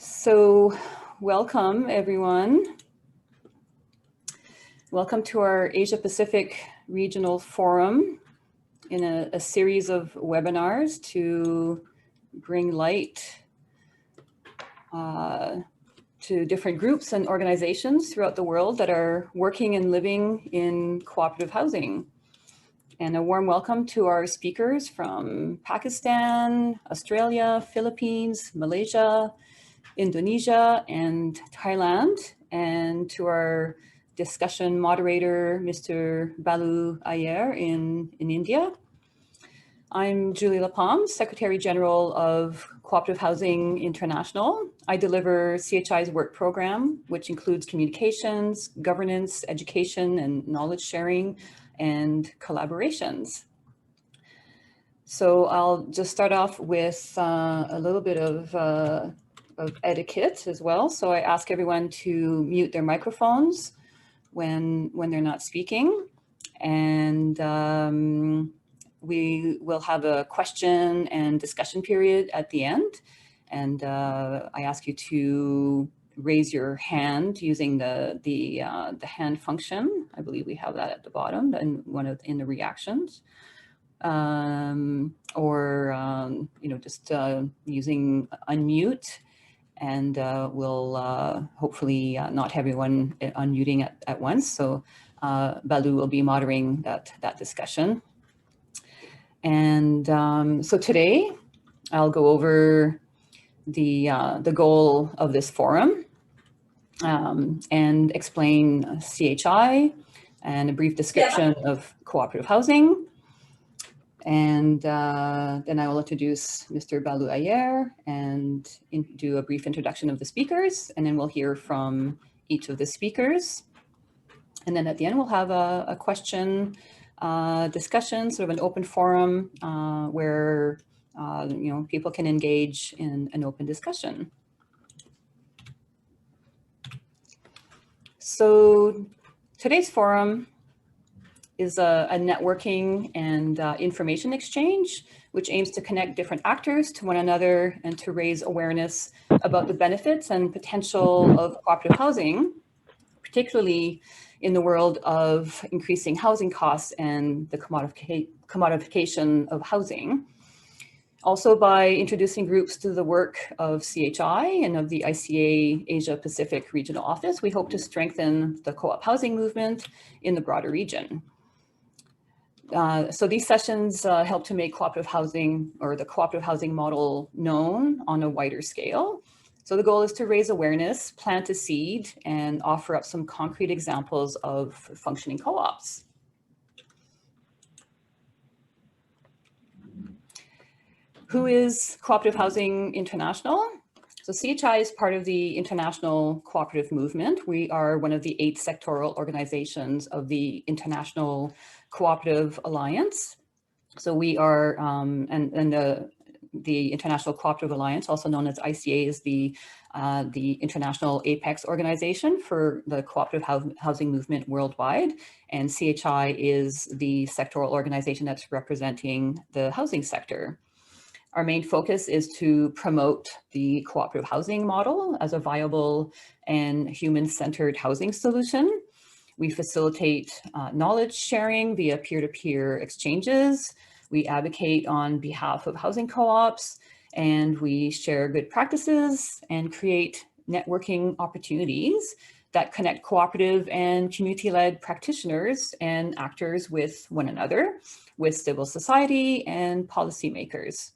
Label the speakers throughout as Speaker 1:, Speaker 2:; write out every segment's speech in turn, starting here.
Speaker 1: So welcome everyone. Welcome to our Asia Pacific Regional Forum in a series of webinars to bring light to different groups and organizations throughout the world that are working and living in cooperative housing. And a warm welcome to our speakers from Pakistan, Australia, Philippines, Malaysia, Indonesia, and Thailand, and to our discussion moderator, Mr. Balu Iyer in India. I'm Julie Lapalm, Secretary General of Cooperative Housing International. I deliver CHI's work program, which includes communications, governance, education, and knowledge sharing, and collaborations. So I'll just start off with a little bit of etiquette as well. So I ask everyone to mute their microphones when they're not speaking. And we will have a question and discussion period at the end. And I ask you to raise your hand using the hand function. I believe we have that at the bottom and in the reactions. Just using unmute. And we'll hopefully not have everyone unmuting at once. So Balu will be moderating that discussion. And so today I'll go over the goal of this forum and explain CHI and a brief description of cooperative housing. And then I will introduce Mr. Balu Iyer and do a brief introduction of the speakers, and then we'll hear from each of the speakers. And then at the end, we'll have a question discussion, sort of an open forum where people can engage in an open discussion. So today's forum is a networking and information exchange, which aims to connect different actors to one another and to raise awareness about the benefits and potential of cooperative housing, particularly in the world of increasing housing costs and the commodification of housing. Also by introducing groups to the work of CHI and of the ICA Asia Pacific Regional Office, we hope to strengthen the co-op housing movement in the broader region. So these sessions help to make cooperative housing or the cooperative housing model known on a wider scale. So the goal is to raise awareness, plant a seed, and offer up some concrete examples of functioning co-ops. Who is Cooperative Housing International? So CHI is part of the international cooperative movement. We are one of the 8 sectoral organizations of the International Cooperative Alliance. So we are, the International Cooperative Alliance, also known as ICA, is the international apex organization for the cooperative housing movement worldwide. And CHI is the sectoral organization that's representing the housing sector. Our main focus is to promote the cooperative housing model as a viable and human-centered housing solution. We facilitate knowledge sharing via peer-to-peer exchanges. We advocate on behalf of housing co-ops, and we share good practices and create networking opportunities that connect cooperative and community-led practitioners and actors with one another, with civil society and policymakers.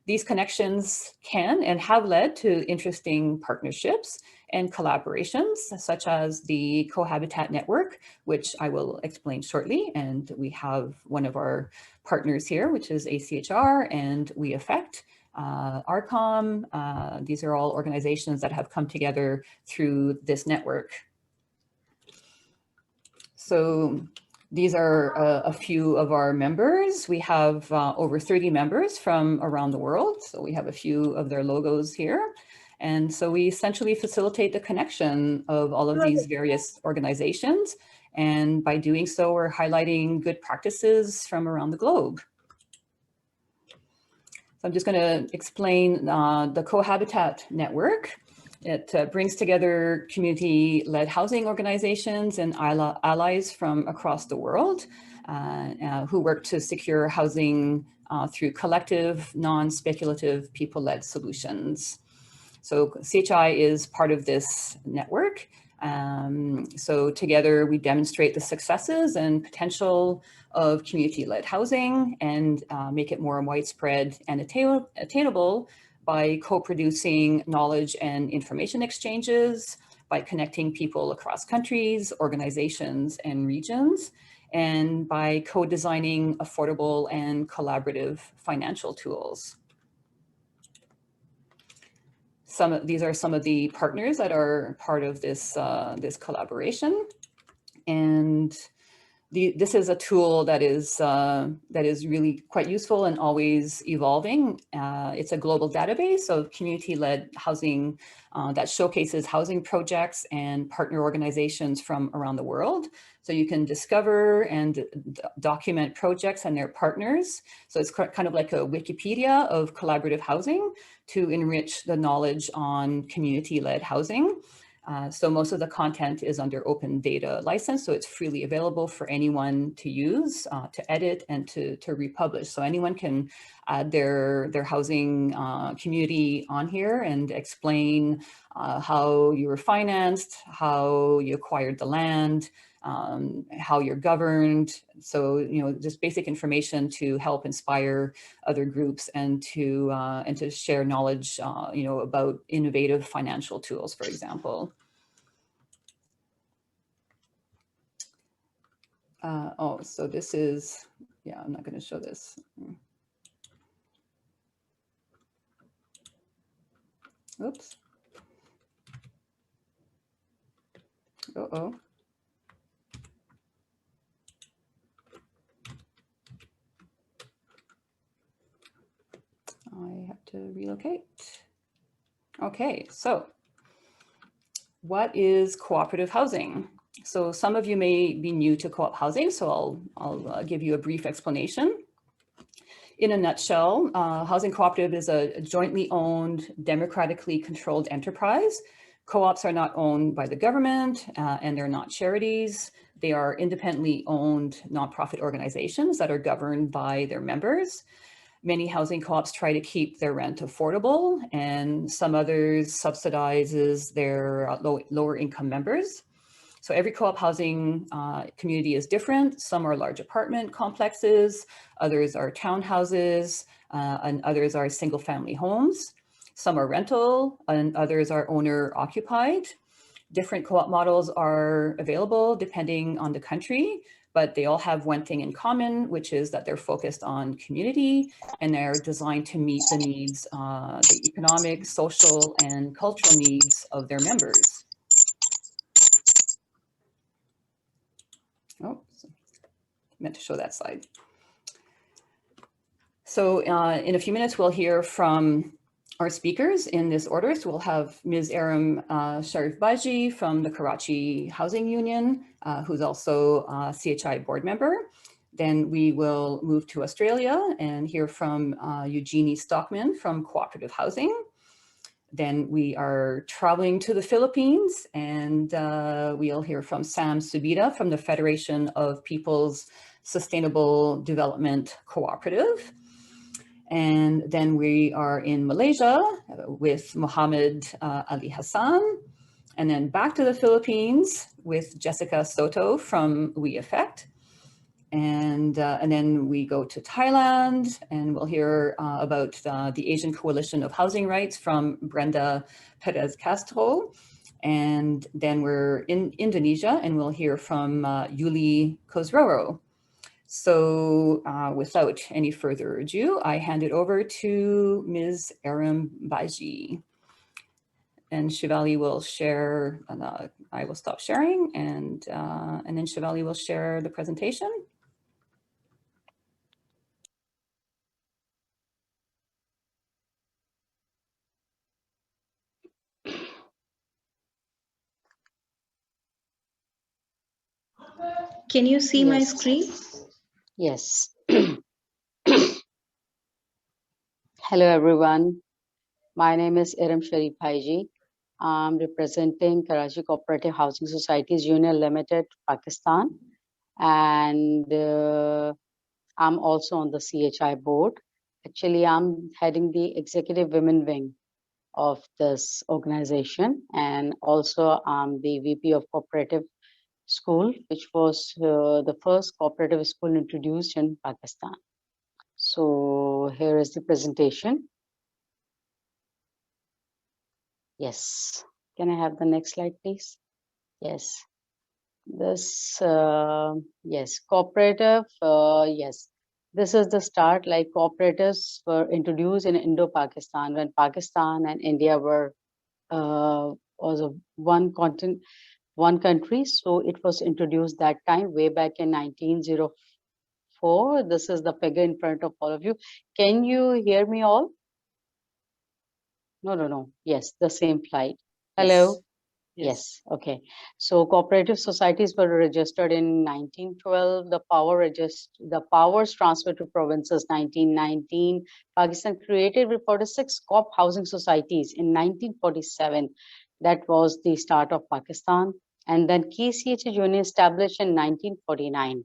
Speaker 1: These connections can and have led to interesting partnerships and collaborations, such as the Cohabitat Network, which I will explain shortly. And we have one of our partners here, which is ACHR and We Affect, ARCOM. These are all organizations that have come together through this network. So these are a few of our members. We have over 30 members from around the world. So we have a few of their logos here. And so we essentially facilitate the connection of all of these various organizations. And by doing so, we're highlighting good practices from around the globe. So I'm just going to explain the Cohabitat Network. It brings together community-led housing organizations and allies from across the world who work to secure housing through collective, non-speculative, people-led solutions. So CHI is part of this network. So together we demonstrate the successes and potential of community-led housing and make it more widespread and attainable by co-producing knowledge and information exchanges, by connecting people across countries, organizations, and regions, and by co-designing affordable and collaborative financial tools. These are some of the partners that are part of this, this collaboration. And this is a tool that is really quite useful and always evolving. It's a global database of community-led housing that showcases housing projects and partner organizations from around the world. So you can discover and document projects and their partners. So it's kind of like a Wikipedia of collaborative housing to enrich the knowledge on community-led housing. So most of the content is under open data license, so it's freely available for anyone to use, to edit, and to republish. So anyone can add their housing community on here and explain how you were financed, how you acquired the land, how you're governed. So, you know, just basic information to help inspire other groups and to share knowledge, you know, about innovative financial tools, for example. Oh, so this is, yeah, I'm not going to show this. Oops. Uh-oh. I have to relocate. Okay, so what is cooperative housing? So some of you may be new to co-op housing, so I'll give you a brief explanation. In a nutshell, housing cooperative is a jointly owned, democratically controlled enterprise. Co-ops are not owned by the government and they're not charities. They are independently owned nonprofit organizations that are governed by their members. Many housing co-ops try to keep their rent affordable, and some others subsidizes their lower income members. So every co-op housing community is different. Some are large apartment complexes, others are townhouses, and others are single family homes. Some are rental and others are owner occupied. Different co-op models are available depending on the country, but they all have one thing in common, which is that they're focused on community and they're designed to meet the needs, the economic, social, and cultural needs of their members. Oh, meant to show that slide. So in a few minutes, we'll hear from our speakers in this order. So we'll have Ms. Aram Sharif Baji from the Karachi Housing Union, who's also a CHI board member. Then we will move to Australia and hear from Eugenie Stockman from Cooperative Housing. Then we are traveling to the Philippines and we'll hear from Sam Sabida from the Federation of People's Sustainable Development Cooperative. And then we are in Malaysia with Mohammed Ali Hassan, and then back to the Philippines with Jessica Soto from We Effect. And then we go to Thailand and we'll hear about the Asian Coalition of Housing Rights from Brenda Perez Castro. And then we're in Indonesia and we'll hear from Yuli Kozroro. So without any further ado, I hand it over to Ms. Aram Baji. And Shivali will share, I will stop sharing and then Shivali will share the presentation.
Speaker 2: Can you see my screen?
Speaker 3: Yes. Hello, everyone. My name is Aram Sharif Haiji.
Speaker 2: I'm representing Karachi Cooperative Housing Societies Union Limited, Pakistan, and I'm also on the CHI board. Actually, I'm heading the executive women wing of this organization, and also I'm the VP of Cooperative School, which was the first cooperative school introduced in Pakistan. So here is the presentation. Yes. Can I have the next slide, please? Yes. This, yes, cooperative, yes. This is the start, like cooperatives were introduced in Indo-Pakistan when Pakistan and India were, was a one continent, one country. So it was introduced that time, way back in 1904. This is the figure in front of all of you. Can you hear me all? No. Yes, the same slide. Hello? Yes. Okay. So cooperative societies were registered in 1912. The powers transferred to provinces 1919. Pakistan created with 46 COP housing societies in 1947. That was the start of Pakistan. And then KCH union established in 1949.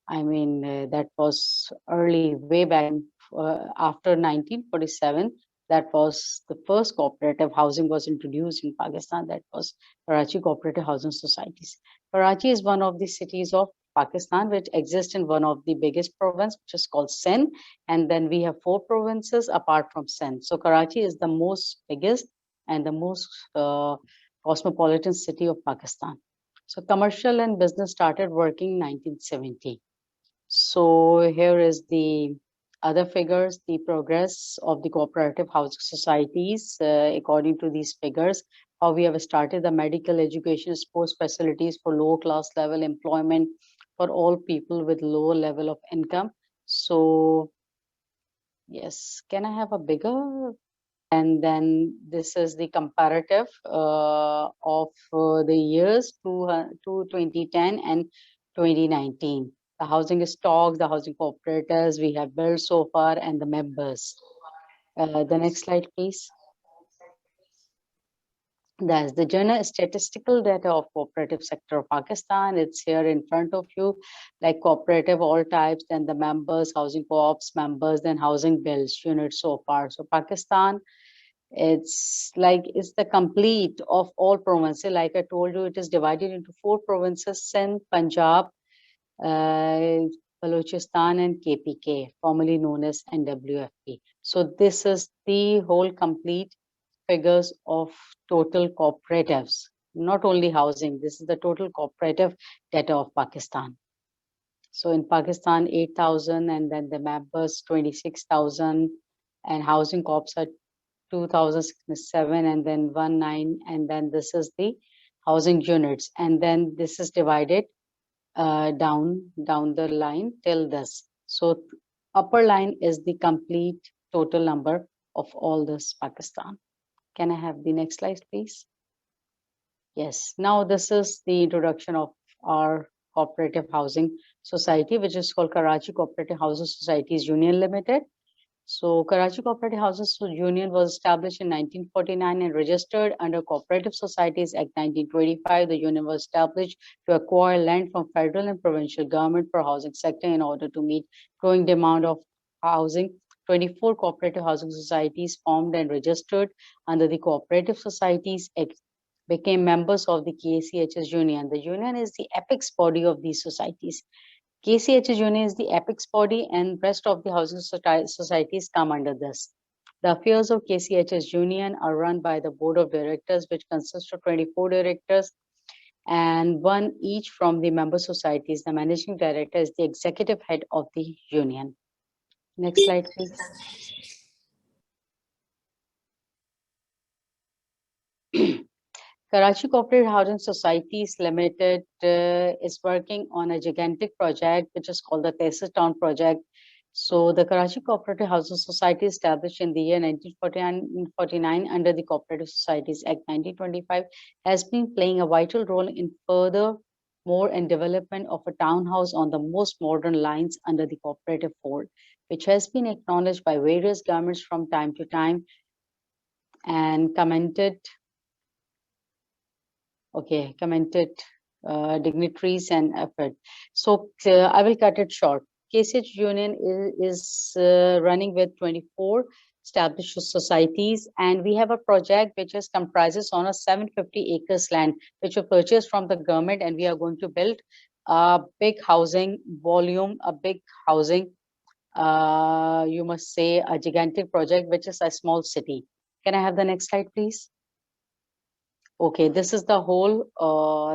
Speaker 2: I mean, that was early, way back after 1947. That was the first cooperative housing was introduced in Pakistan. That was Karachi Cooperative Housing Societies. Karachi is one of the cities of Pakistan, which exists in one of the biggest province, which is called Sindh. And then we have 4 provinces apart from Sindh. So Karachi is the most biggest and the most cosmopolitan city of Pakistan. So commercial and business started working in 1970. So here is the other figures, the progress of the cooperative housing societies. According to these figures, how we have started the medical education sports facilities for low class level employment for all people with low level of income. So yes, can I have a bigger? And then this is the comparative of the years to 2010 and 2019. The housing stocks, the housing cooperatives we have built so far, and the members. The next slide, please. That's the general statistical data of cooperative sector of Pakistan. It's here in front of you, like cooperative, all types, then the members, housing co-ops, members, then housing bills units so far. So Pakistan, it's like it's the complete of all provinces. Like I told you, it is divided into 4 provinces: Sindh, Punjab, uh, Balochistan, and KPK, formerly known as NWFP. So this is the whole complete figures of total cooperatives, not only housing. This is the total cooperative data of Pakistan. So in Pakistan, 8,000, and then the members 26,000, and housing corps are 2007, and then 19, and then this is the housing units, and then this is divided down the line till this. So upper line is the complete total number of all this Pakistan. Can I have the next slide, please? Yes. Now this is the introduction of our cooperative housing society, which is called Karachi Cooperative Housing Societies Union Limited. So Karachi Cooperative Housing Union was established in 1949 and registered under Cooperative Societies Act 1925. The union was established to acquire land from federal and provincial government for housing sector in order to meet growing demand of housing. 24 cooperative housing societies formed and registered under the Cooperative Societies Act became members of the KCHS Union. The union is the apex body of these societies. KCHS union is the apex body, and rest of the housing societies come under this. The affairs of KCHS union are run by the board of directors, which consists of 24 directors and one each from the member societies. The managing director is the executive head of the union. Next slide, please. Karachi Cooperative Housing Societies Limited is working on a gigantic project, which is called the Tehsil Town Project. So the Karachi Cooperative Housing Society established in the year 1949 under the Cooperative Societies Act 1925 has been playing a vital role in further more and development of a townhouse on the most modern lines under the cooperative fold, which has been acknowledged by various governments from time to time and commented Okay, commented dignitaries and effort. So I will cut it short. KCH Union is running with 24 established societies, and we have a project which is comprises on a 750 acres land, which we purchased from the government, and we are going to build a big housing volume, a big housing, you must say a gigantic project, which is a small city. Can I have the next slide, please? Okay, this is the whole,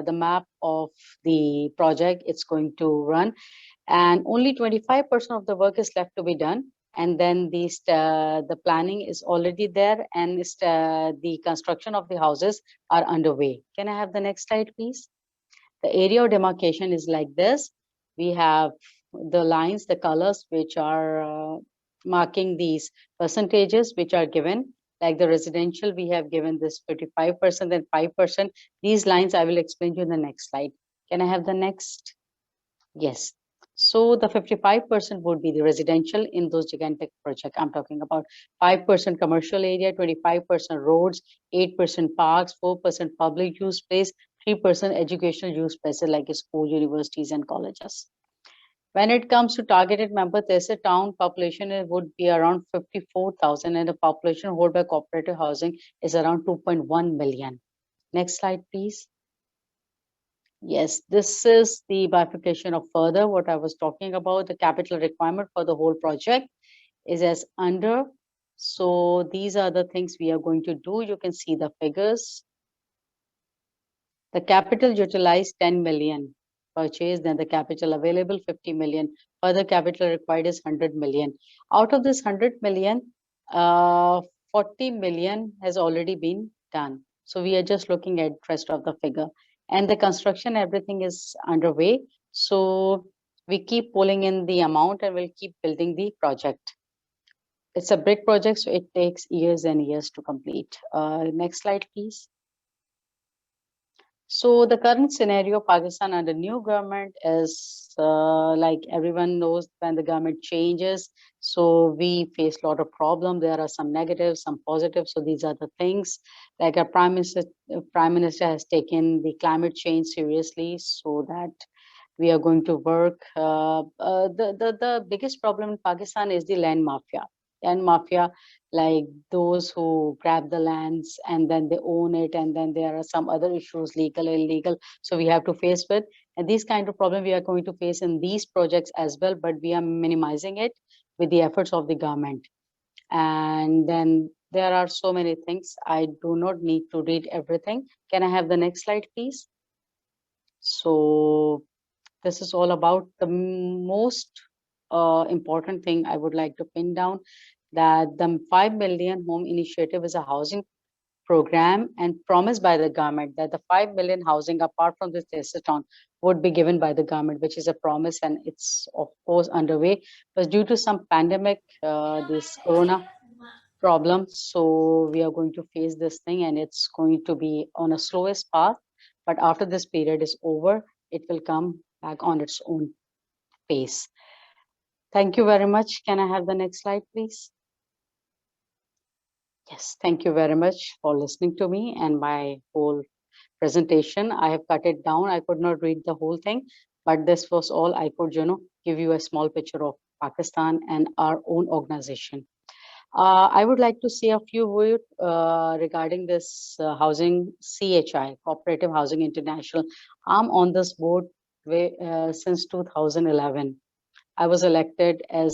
Speaker 2: the map of the project it's going to run, and only 25% of the work is left to be done. And then the planning is already there, and the construction of the houses are underway. Can I have the next slide, please? The area of demarcation is like this. We have the lines, the colors, which are marking these percentages, which are given. Like the residential, we have given this 55% and 5%. These lines I will explain to you in the next slide. Can I have the next? Yes. So the 55% would be the residential in those gigantic projects. I'm talking about 5% commercial area, 25% roads, 8% parks, 4% public use space, 3% educational use spaces like school, universities, and colleges. When it comes to targeted members, there's a town population, it would be around 54,000, and the population held by cooperative housing is around 2.1 million. Next slide, please. Yes, this is the bifurcation of further what I was talking about. The capital requirement for the whole project is as under. So these are the things we are going to do. You can see the figures. The capital utilized 10 million purchased, then the capital available 50 million. Further capital required is 100 million. Out of this 100 million, 40 million has already been done. So we are just looking at rest of the figure. And the construction, everything is underway. So we keep pulling in the amount and we'll keep building the project. It's a big project, so it takes years and years to complete. Next slide, please. So the current scenario of Pakistan under new government is like everyone knows, when the government changes, so we face a lot of problems. There are some negatives, some positives. So these are the things. Like our prime minister has taken the climate change seriously, so that we are going to work. The biggest problem in Pakistan is the land mafia. Land mafia, like those who grab the lands and then they own it, and then there are some other issues, legal, illegal. So we have to face with, and these kind of problem we are going to face in these projects as well, but we are minimizing it with the efforts of the government. And then there are so many things. I do not need to read everything. Can I have the next slide, please? So this is all about the most important thing I would like to pin down, that the 5 million home initiative is a housing program and promised by the government, that the 5 million housing apart from this town would be given by the government, which is a promise, and it's of course underway. But due to some pandemic, this corona problem, so we are going to face this thing, and it's going to be on a slowest path. But after this period is over, it will come back on its own pace. Thank you very much. Can I have the next slide, please? Yes, thank you very much for listening to me and my whole presentation. I have cut it down. I could not read the whole thing, but this was all I could, give you a small picture of Pakistan and our own organization. I would like to say a few words regarding this housing CHI, Cooperative Housing International. I'm on this board since 2011. I was elected uh,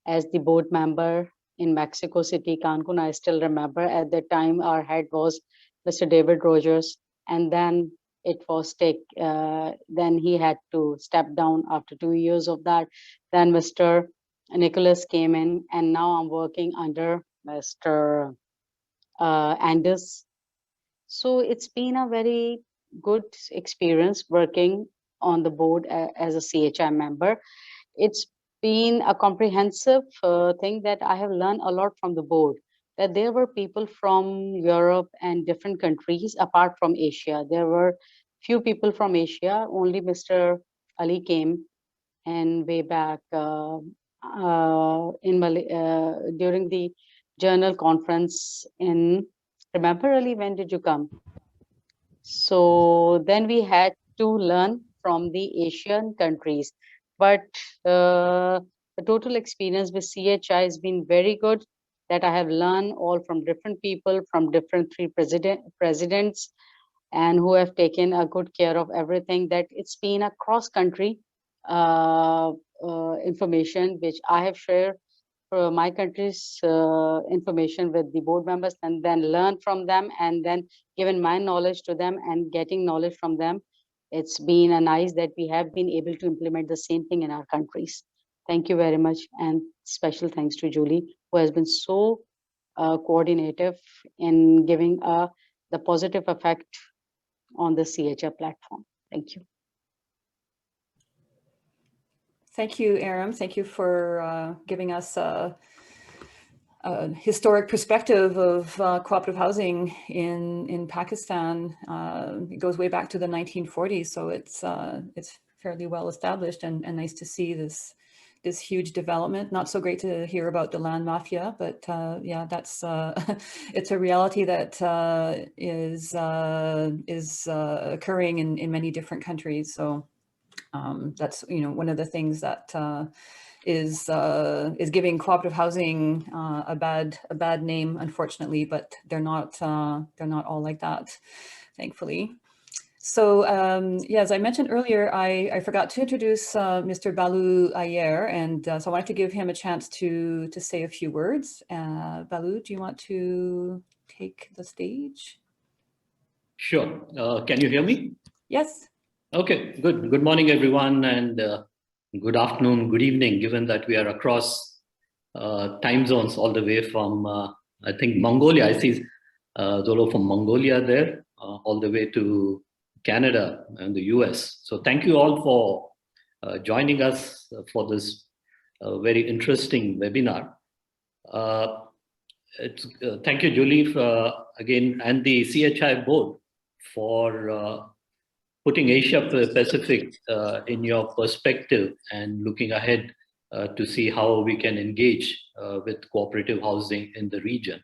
Speaker 2: as the board member in Mexico City, Cancun. I still remember at that time our head was Mr. David Rogers, and then it was then he had to step down after 2 years of that. Then Mr. Nicholas came in, and now I'm working under Mr. Anders. So it's been a very good experience working on the board as a CHI member. It's been a comprehensive thing that I have learned a lot from the board, that there were people from Europe and different countries apart from Asia. There were few people from Asia, only Mr. Ali came, and way back during the journal conference in remember, Ali, when did you come? So then we had to learn from the Asian countries. But the total experience with CHI has been very good, that I have learned all from different people, from different three presidents, and who have taken a good care of everything, that it's been a cross-country information which I have shared my country's information with the board members, and then learn from them, and then given my knowledge to them and getting knowledge from them. It's been a nice that we have been able to implement the same thing in our countries. Thank you very much, and special thanks to Julie, who has been so coordinative in giving the positive effect on the CHR platform. Thank you.
Speaker 1: Thank you, Aram. Thank you for giving us a historic perspective of cooperative housing in Pakistan. It goes way back to the 1940s, so it's fairly well established, and nice to see this huge development. Not so great to hear about the land mafia, but yeah, that's it's a reality that is occurring in many different countries. So that's, you know, one of the things that is giving cooperative housing a bad name, unfortunately, but they're not all like that, thankfully. So yeah, as I mentioned earlier, I forgot to introduce Mr. Balu Ayer, and so I wanted to give him a chance to say a few words. Balu, do you want to take the stage?
Speaker 3: Sure. Can you hear me?
Speaker 1: Yes.
Speaker 3: Okay, good. Good morning, everyone, and good afternoon, good evening, given that we are across time zones all the way from, I think, Mongolia. I see Zolo from Mongolia there, all the way to Canada and the US. So thank you all for joining us for this very interesting webinar. Thank you, Julie, again, and the CHI board for putting Asia Pacific in your perspective and looking ahead to see how we can engage with cooperative housing in the region.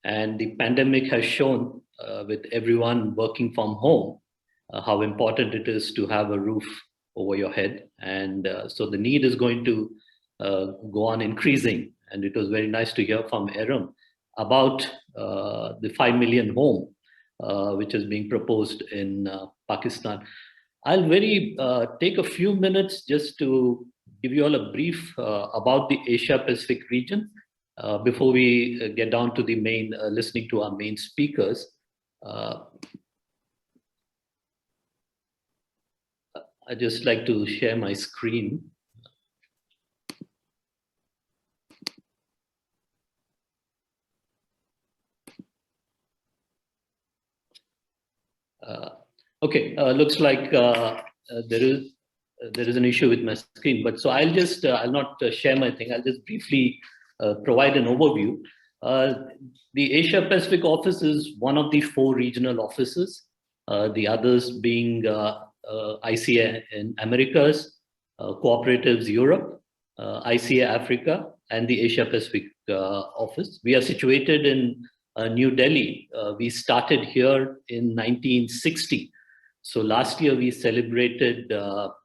Speaker 3: And the pandemic has shown with everyone working from home how important it is to have a roof over your head. And so the need is going to go on increasing. And it was very nice to hear from Aram about the 5 million home which is being proposed in Pakistan. I'll take a few minutes just to give you all a brief about the Asia Pacific region before we get down to the main, listening to our main speakers. I'd just like to share my screen. Okay, looks like there is an issue with my screen, but so I'll not share my thing. I'll just briefly provide an overview. The Asia Pacific office is one of the 4 regional offices, the others being ICA in Americas, Cooperatives Europe, ICA Africa, and the Asia Pacific office. We are situated in New Delhi. We started here in 1960. So last year we celebrated our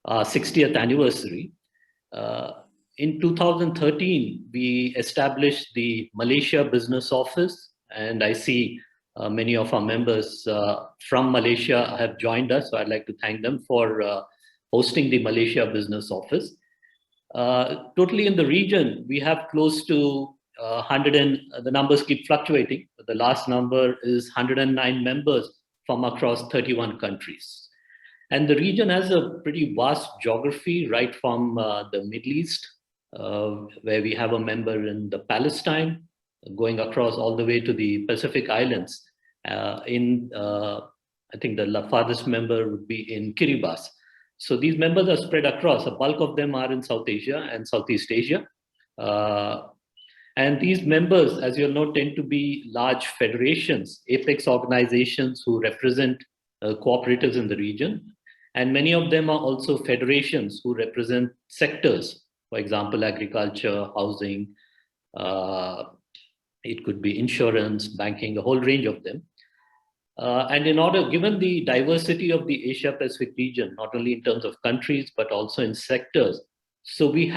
Speaker 3: 60th anniversary. In 2013, we established the Malaysia Business Office, and I see many of our members from Malaysia have joined us, so I'd like to thank them for hosting the Malaysia Business Office. Totally in the region, we have close to 100, and the numbers keep fluctuating, but the last number is 109 members from across 31 countries. And the region has a pretty vast geography, right from the Middle East, where we have a member in the Palestine, going across all the way to the Pacific Islands. I think the farthest member would be in Kiribati. So these members are spread across. A bulk of them are in South Asia and Southeast Asia. And these members, as you'll know, tend to be large federations, apex organizations who represent cooperatives in the region. And many of them are also federations who represent sectors, for example, agriculture, housing, It could be insurance, banking, a whole range of them. And in order, given the diversity of the Asia Pacific region, not only in terms of countries, but also in sectors, so we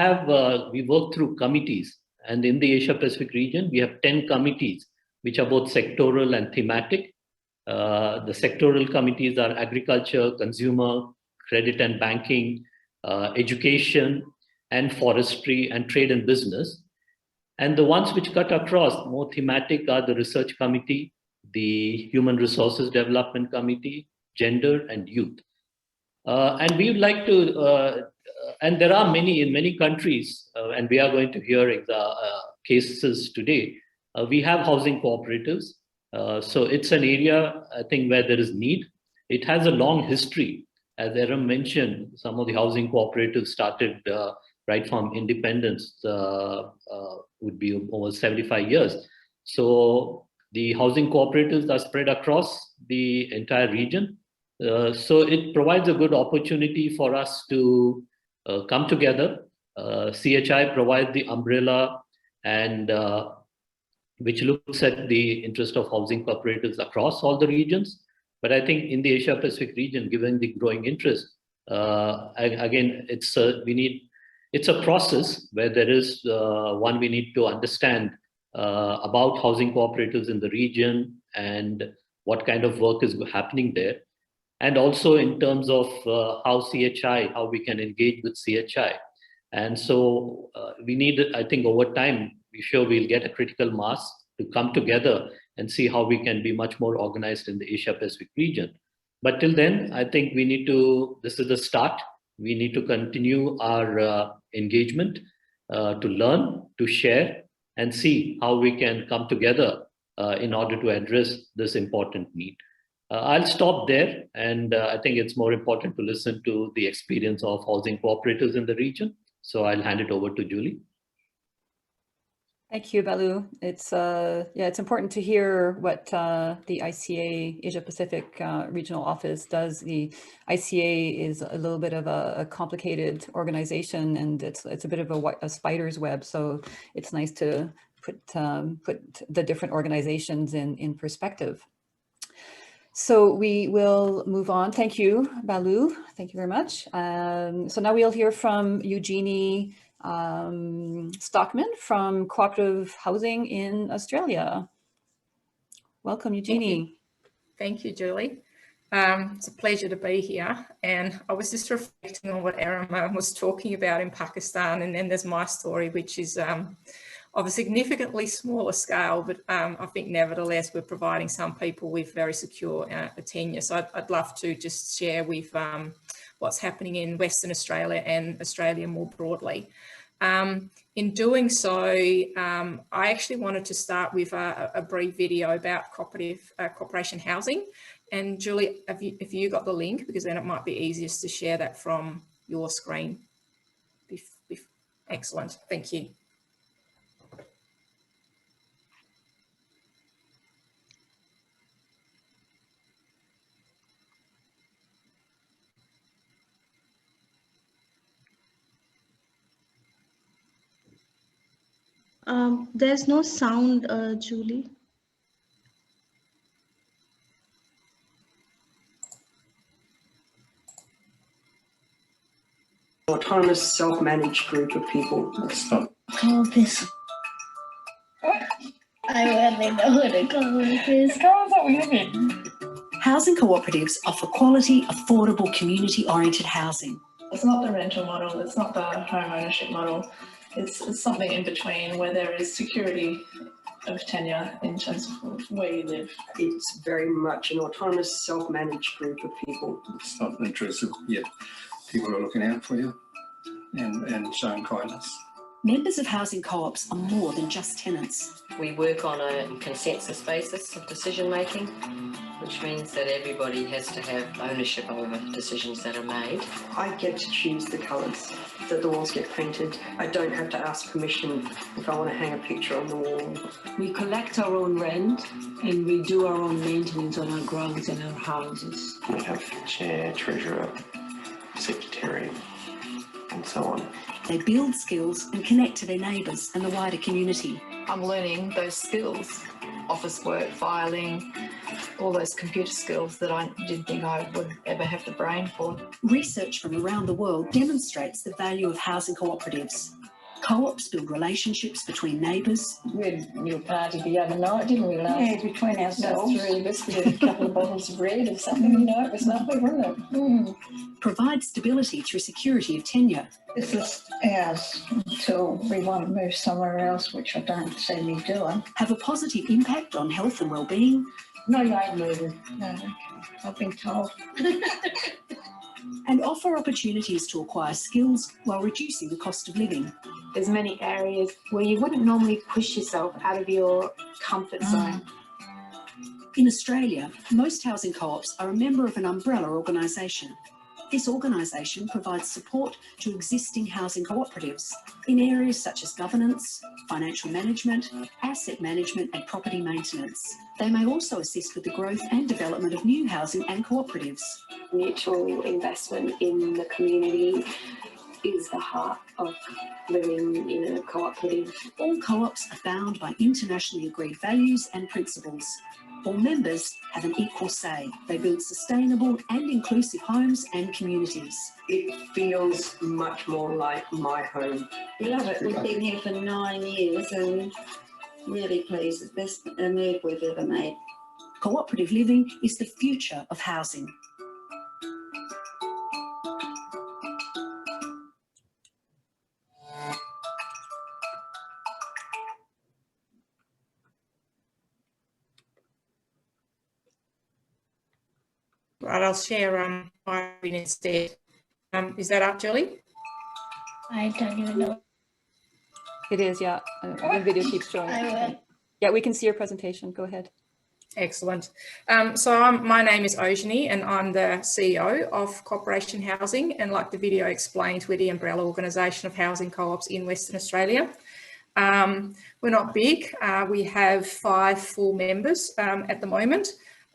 Speaker 3: work through committees. And in the Asia Pacific region, we have 10 committees, which are both sectoral and thematic. The sectoral committees are agriculture, consumer, credit and banking, education, and forestry, and trade and business. And the ones which cut across, more thematic, are the research committee, the human resources development committee, gender and youth. And we would like to, and there are many in many countries, and we are going to hear cases today. We have housing cooperatives. So it's an area, I think, where there is need. It has a long history. As Eram mentioned, some of the housing cooperatives started right from independence, would be over 75 years. So the housing cooperatives are spread across the entire region. So it provides a good opportunity for us to come together. CHI provides the umbrella, and which looks at the interest of housing cooperatives across all the regions. But I think in the Asia Pacific region, given the growing interest, again, it's a process where there is we need to understand about housing cooperatives in the region and what kind of work is happening there. And also in terms of how we can engage with CHI. And so we need, I think over time, we're sure we'll get a critical mass to come together and see how we can be much more organized in the Asia Pacific region. But till then, I think this is the start. We need to continue our engagement to learn, to share, and see how we can come together in order to address this important need. I'll stop there, and I think it's more important to listen to the experience of housing cooperatives in the region. So I'll hand it over to Julie.
Speaker 1: Thank you, Balu. It's important to hear what the ICA Asia Pacific Regional Office does. The ICA is a little bit of a complicated organization, and it's a bit of a spider's web. So it's nice to put the different organizations in perspective. So we will move on. Thank you, Balu. Thank you very much. So now we'll hear from Eugenie Stockman from Cooperative Housing in Australia. Welcome, Eugenie.
Speaker 4: Thank you, Julie. It's a pleasure to be here. And I was just reflecting on what Eram was talking about in Pakistan, and then there's my story, which is of a significantly smaller scale, but I think nevertheless we're providing some people with very secure tenure. So I'd love to just share with what's happening in Western Australia and Australia more broadly. In doing so, I actually wanted to start with a brief video about cooperation housing. And Julie, have you got the link? Because then it might be easiest to share that from your screen. Excellent, thank you.
Speaker 5: There's no sound, Julie.
Speaker 6: Autonomous, self-managed group of people.
Speaker 5: Cooperatives. I really know what a cooperative is.
Speaker 6: Housing cooperatives offer quality, affordable, community-oriented housing.
Speaker 7: It's not the rental model, it's not the home ownership model. It's something in between where there is security of tenure in terms of where you live.
Speaker 6: It's very much an autonomous, self-managed group of people.
Speaker 8: It's not intrusive, yet people are looking out for you and showing kindness.
Speaker 6: Members of housing co-ops are more than just tenants.
Speaker 9: We work on a consensus basis of decision making, which means that everybody has to have ownership over decisions that are made.
Speaker 6: I get to choose the colours that the walls get painted. I don't have to ask permission if I want to hang a picture on the wall.
Speaker 10: We collect our own rent and we do our own maintenance on our grounds and our houses.
Speaker 11: We have chair, treasurer, secretary, and
Speaker 6: and so on.
Speaker 11: They build skills and connect to their neighbours and the wider community.
Speaker 12: I'm learning those skills, office work, filing, all those computer skills that I didn't think I would ever have the brain for.
Speaker 11: Research from around the world demonstrates the value of housing cooperatives. Co-ops build relationships between neighbours.
Speaker 13: We had a little party the other night, didn't we, love?
Speaker 5: Yeah, between ourselves.
Speaker 13: Three of us with a couple of bottles of red or something, you know, it was lovely, wasn't it? Mm.
Speaker 11: Provide stability through security of tenure.
Speaker 5: This is ours until we want to move somewhere else, which I don't see me doing.
Speaker 11: Have a positive impact on health and well-being.
Speaker 5: No, you ain't moving. No, okay. I've been told.
Speaker 11: And offer opportunities to acquire skills while reducing the cost of living.
Speaker 14: There's many areas where you wouldn't normally push yourself out of your comfort zone.
Speaker 11: In Australia, most housing co-ops are a member of an umbrella organisation. This organisation provides support to existing housing cooperatives in areas such as governance, financial management, asset management and property maintenance. They may also assist with the growth and development of new housing and cooperatives.
Speaker 14: Mutual investment in the community is the heart of living in a cooperative.
Speaker 11: All co-ops are bound by internationally agreed values and principles. All members have an equal say. They build sustainable and inclusive homes and communities.
Speaker 6: It feels much more like my home.
Speaker 15: We love it. We've been here for 9 years and really pleased. It's the best move we've ever made.
Speaker 11: Cooperative living is the future of housing.
Speaker 4: Right, I'll share my screen instead. Is that up, Julie?
Speaker 5: I don't even know.
Speaker 1: It is, yeah. The video keeps showing. Yeah, we can see your presentation. Go ahead.
Speaker 4: Excellent. My name is Eugenie and I'm the CEO of Cooperation Housing, and like the video explained, we're the umbrella organisation of housing co-ops in Western Australia. We're not big. We have 5 full members at the moment,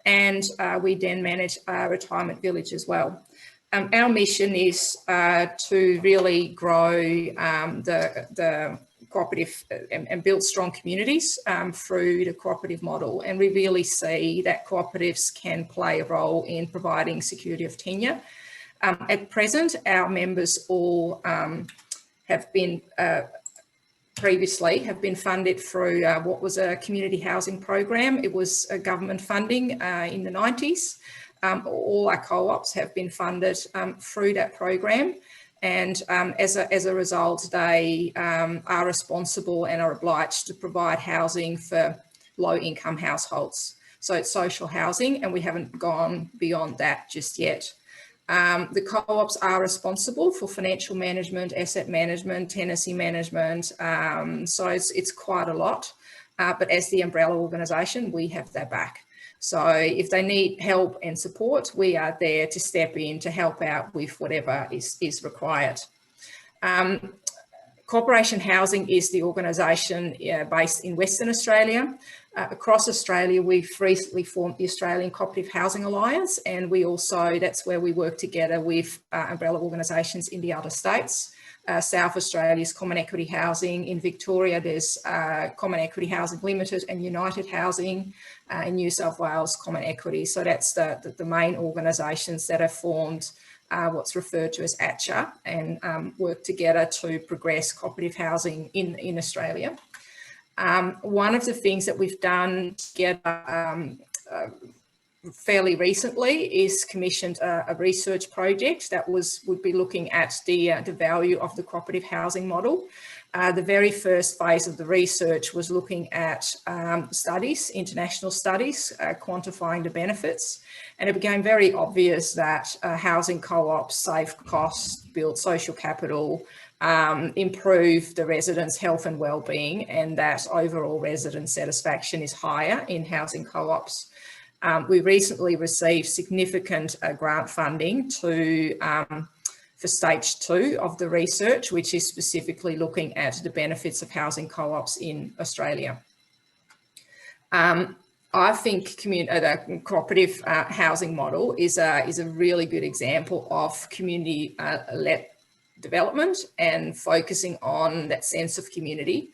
Speaker 4: and we then manage a retirement village as well. Our mission is to really grow the cooperative and build strong communities through the cooperative model. And we really see that cooperatives can play a role in providing security of tenure. At present, our members all have been previously have been funded through what was a community housing program. It was a government funding in the 90s. All our co-ops have been funded through that program. And as a result, they are responsible and are obliged to provide housing for low-income households. So it's social housing, and we haven't gone beyond that just yet. The co-ops are responsible for financial management, asset management, tenancy management. So it's quite a lot. But as the umbrella organisation, we have their back. So if they need help and support, we are there to step in to help out with whatever is required. Cooperation Housing is the organisation based in Western Australia. Across Australia, we've recently formed the Australian Cooperative Housing Alliance, and we also, that's where we work together with umbrella organisations in the other states. South Australia's Common Equity Housing. In Victoria, there's Common Equity Housing Limited and United Housing. In New South Wales, Common Equity. So that's the main organisations that have formed what's referred to as ACHA and work together to progress cooperative housing in Australia. One of the things that we've done together fairly recently is commissioned a research project that would be looking at the value of the cooperative housing model. The very first phase of the research was looking at studies, international studies, quantifying the benefits. And it became very obvious that housing co-ops save costs, build social capital, improve the residents' health and well-being, and that overall resident satisfaction is higher in housing co-ops. We recently received significant grant funding for stage 2 of the research, which is specifically looking at the benefits of housing co-ops in Australia. I think the cooperative housing model is a really good example of community-led development and focusing on that sense of community.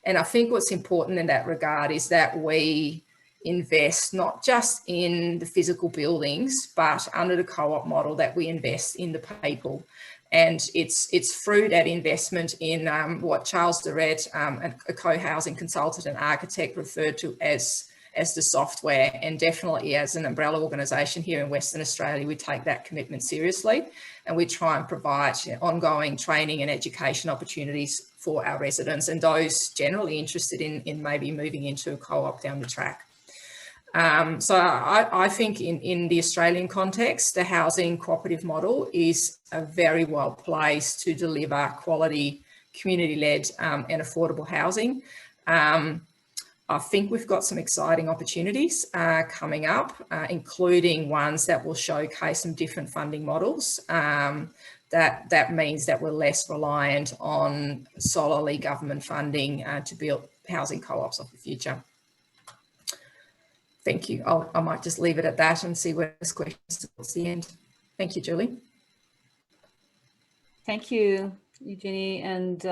Speaker 4: And I think what's important in that regard is that we invest not just in the physical buildings, but under the co-op model that we invest in the people. And it's through that investment in what Charles Durrett, a co-housing consultant and architect, referred to as the software, and definitely as an umbrella organisation here in Western Australia, we take that commitment seriously, and we try and provide ongoing training and education opportunities for our residents and those generally interested in maybe moving into a co-op down the track. So I think in the Australian context, the housing cooperative model is a very well placed to deliver quality, community-led and affordable housing. I think we've got some exciting opportunities coming up, including ones that will showcase some different funding models. That means that we're less reliant on solely government funding to build housing co-ops of the future. Thank you. I might just leave it at that and see where this question is towards the end. Thank you, Julie.
Speaker 1: Thank you, Eugenie. And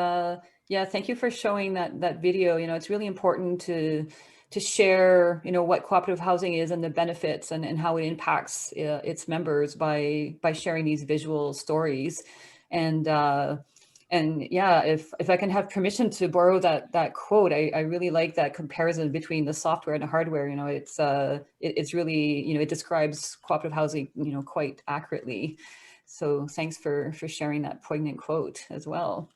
Speaker 1: yeah, thank you for showing that video. You know, it's really important to share, you know, what cooperative housing is and the benefits and how it impacts its members by sharing these visual stories. And yeah, if I can have permission to borrow that quote, I really like that comparison between the software and the hardware. You know, it's really, you know, it describes cooperative housing, you know, quite accurately. So thanks for sharing that poignant quote as well.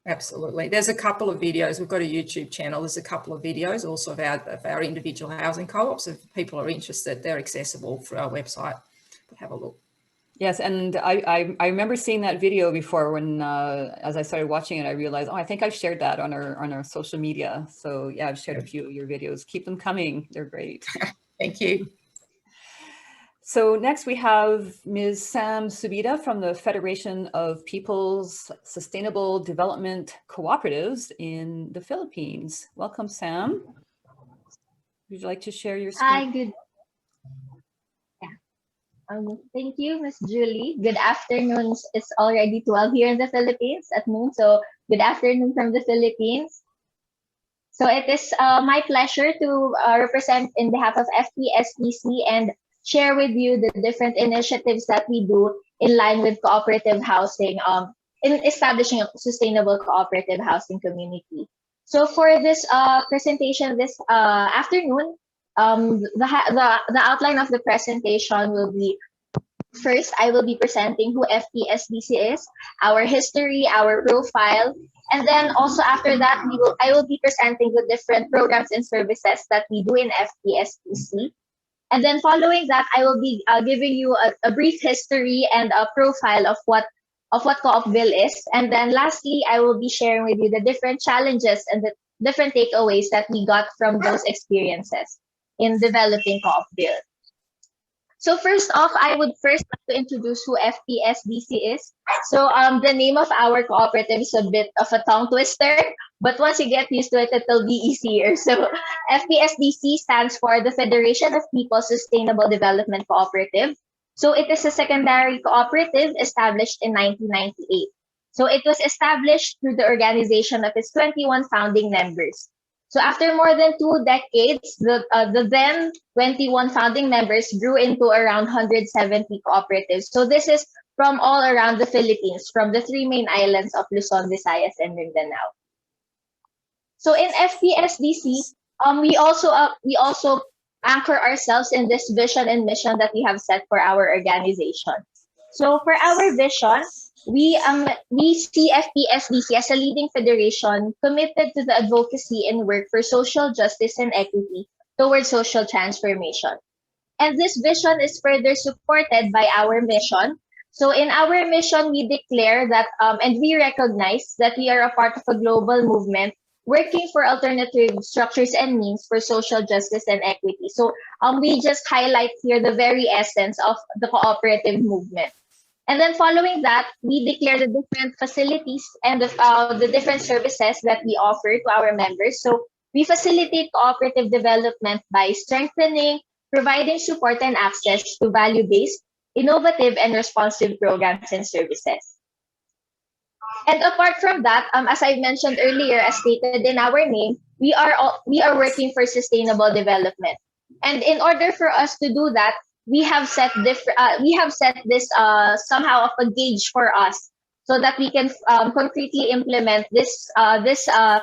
Speaker 4: Absolutely. There's a couple of videos. We've got a YouTube channel. There's a couple of videos also of our individual housing co-ops. If people are interested, they're accessible through our website. But have a look.
Speaker 1: Yes, and I remember seeing that video before when, as I started watching it, I realized, oh, I think I've shared that on our social media. So yeah, I've shared a few of your videos. Keep them coming. They're great.
Speaker 4: Thank you.
Speaker 1: So next we have Ms. Sam Sabida from the Federation of People's Sustainable Development Cooperatives in the Philippines. Welcome, Sam. Would you like to share your screen?
Speaker 16: Hi, good. Yeah. Thank you, Ms. Julie. Good afternoon. It's already 12 here in the Philippines at noon. So good afternoon from the Philippines. So it is my pleasure to represent in behalf of FPSDC and share with you the different initiatives that we do in line with cooperative housing in establishing a sustainable cooperative housing community. So for this presentation this afternoon, the outline of the presentation will be, first, I will be presenting who FPSDC is, our history, our profile, and then also after that, I will be presenting the different programs and services that we do in FPSDC. And then following that, I will be giving you a brief history and a profile of what Co-op Bill is. And then lastly, I will be sharing with you the different challenges and the different takeaways that we got from those experiences in developing Co-op Bill. So first off, I would first like to introduce who FPSDC is. So the name of our cooperative is a bit of a tongue twister, but once you get used to it, it'll be easier. So FPSDC stands for the Federation of People's Sustainable Development Cooperative. So it is a secondary cooperative established in 1998. So it was established through the organization of its 21 founding members. So after more than 2 decades, the then 21 founding members grew into around 170 cooperatives. So this is from all around the Philippines, from the 3 main islands of Luzon, Visayas, and Mindanao. So in FPSDC, we also anchor ourselves in this vision and mission that we have set for our organization. So for our vision, we see FPSDC as a leading federation committed to the advocacy and work for social justice and equity towards social transformation. And this vision is further supported by our mission. So in our mission, we declare that, and we recognize that we are a part of a global movement working for alternative structures and means for social justice and equity. So we just highlight here the very essence of the cooperative movement. And then following that, we declare the different facilities and the different services that we offer to our members. So we facilitate cooperative development by strengthening, providing support and access to value-based, innovative, and responsive programs and services. And apart from that, as I mentioned earlier, as stated in our name, we are working for sustainable development. And in order for us to do that, we have set this somehow of a gauge for us, so that we can concretely implement this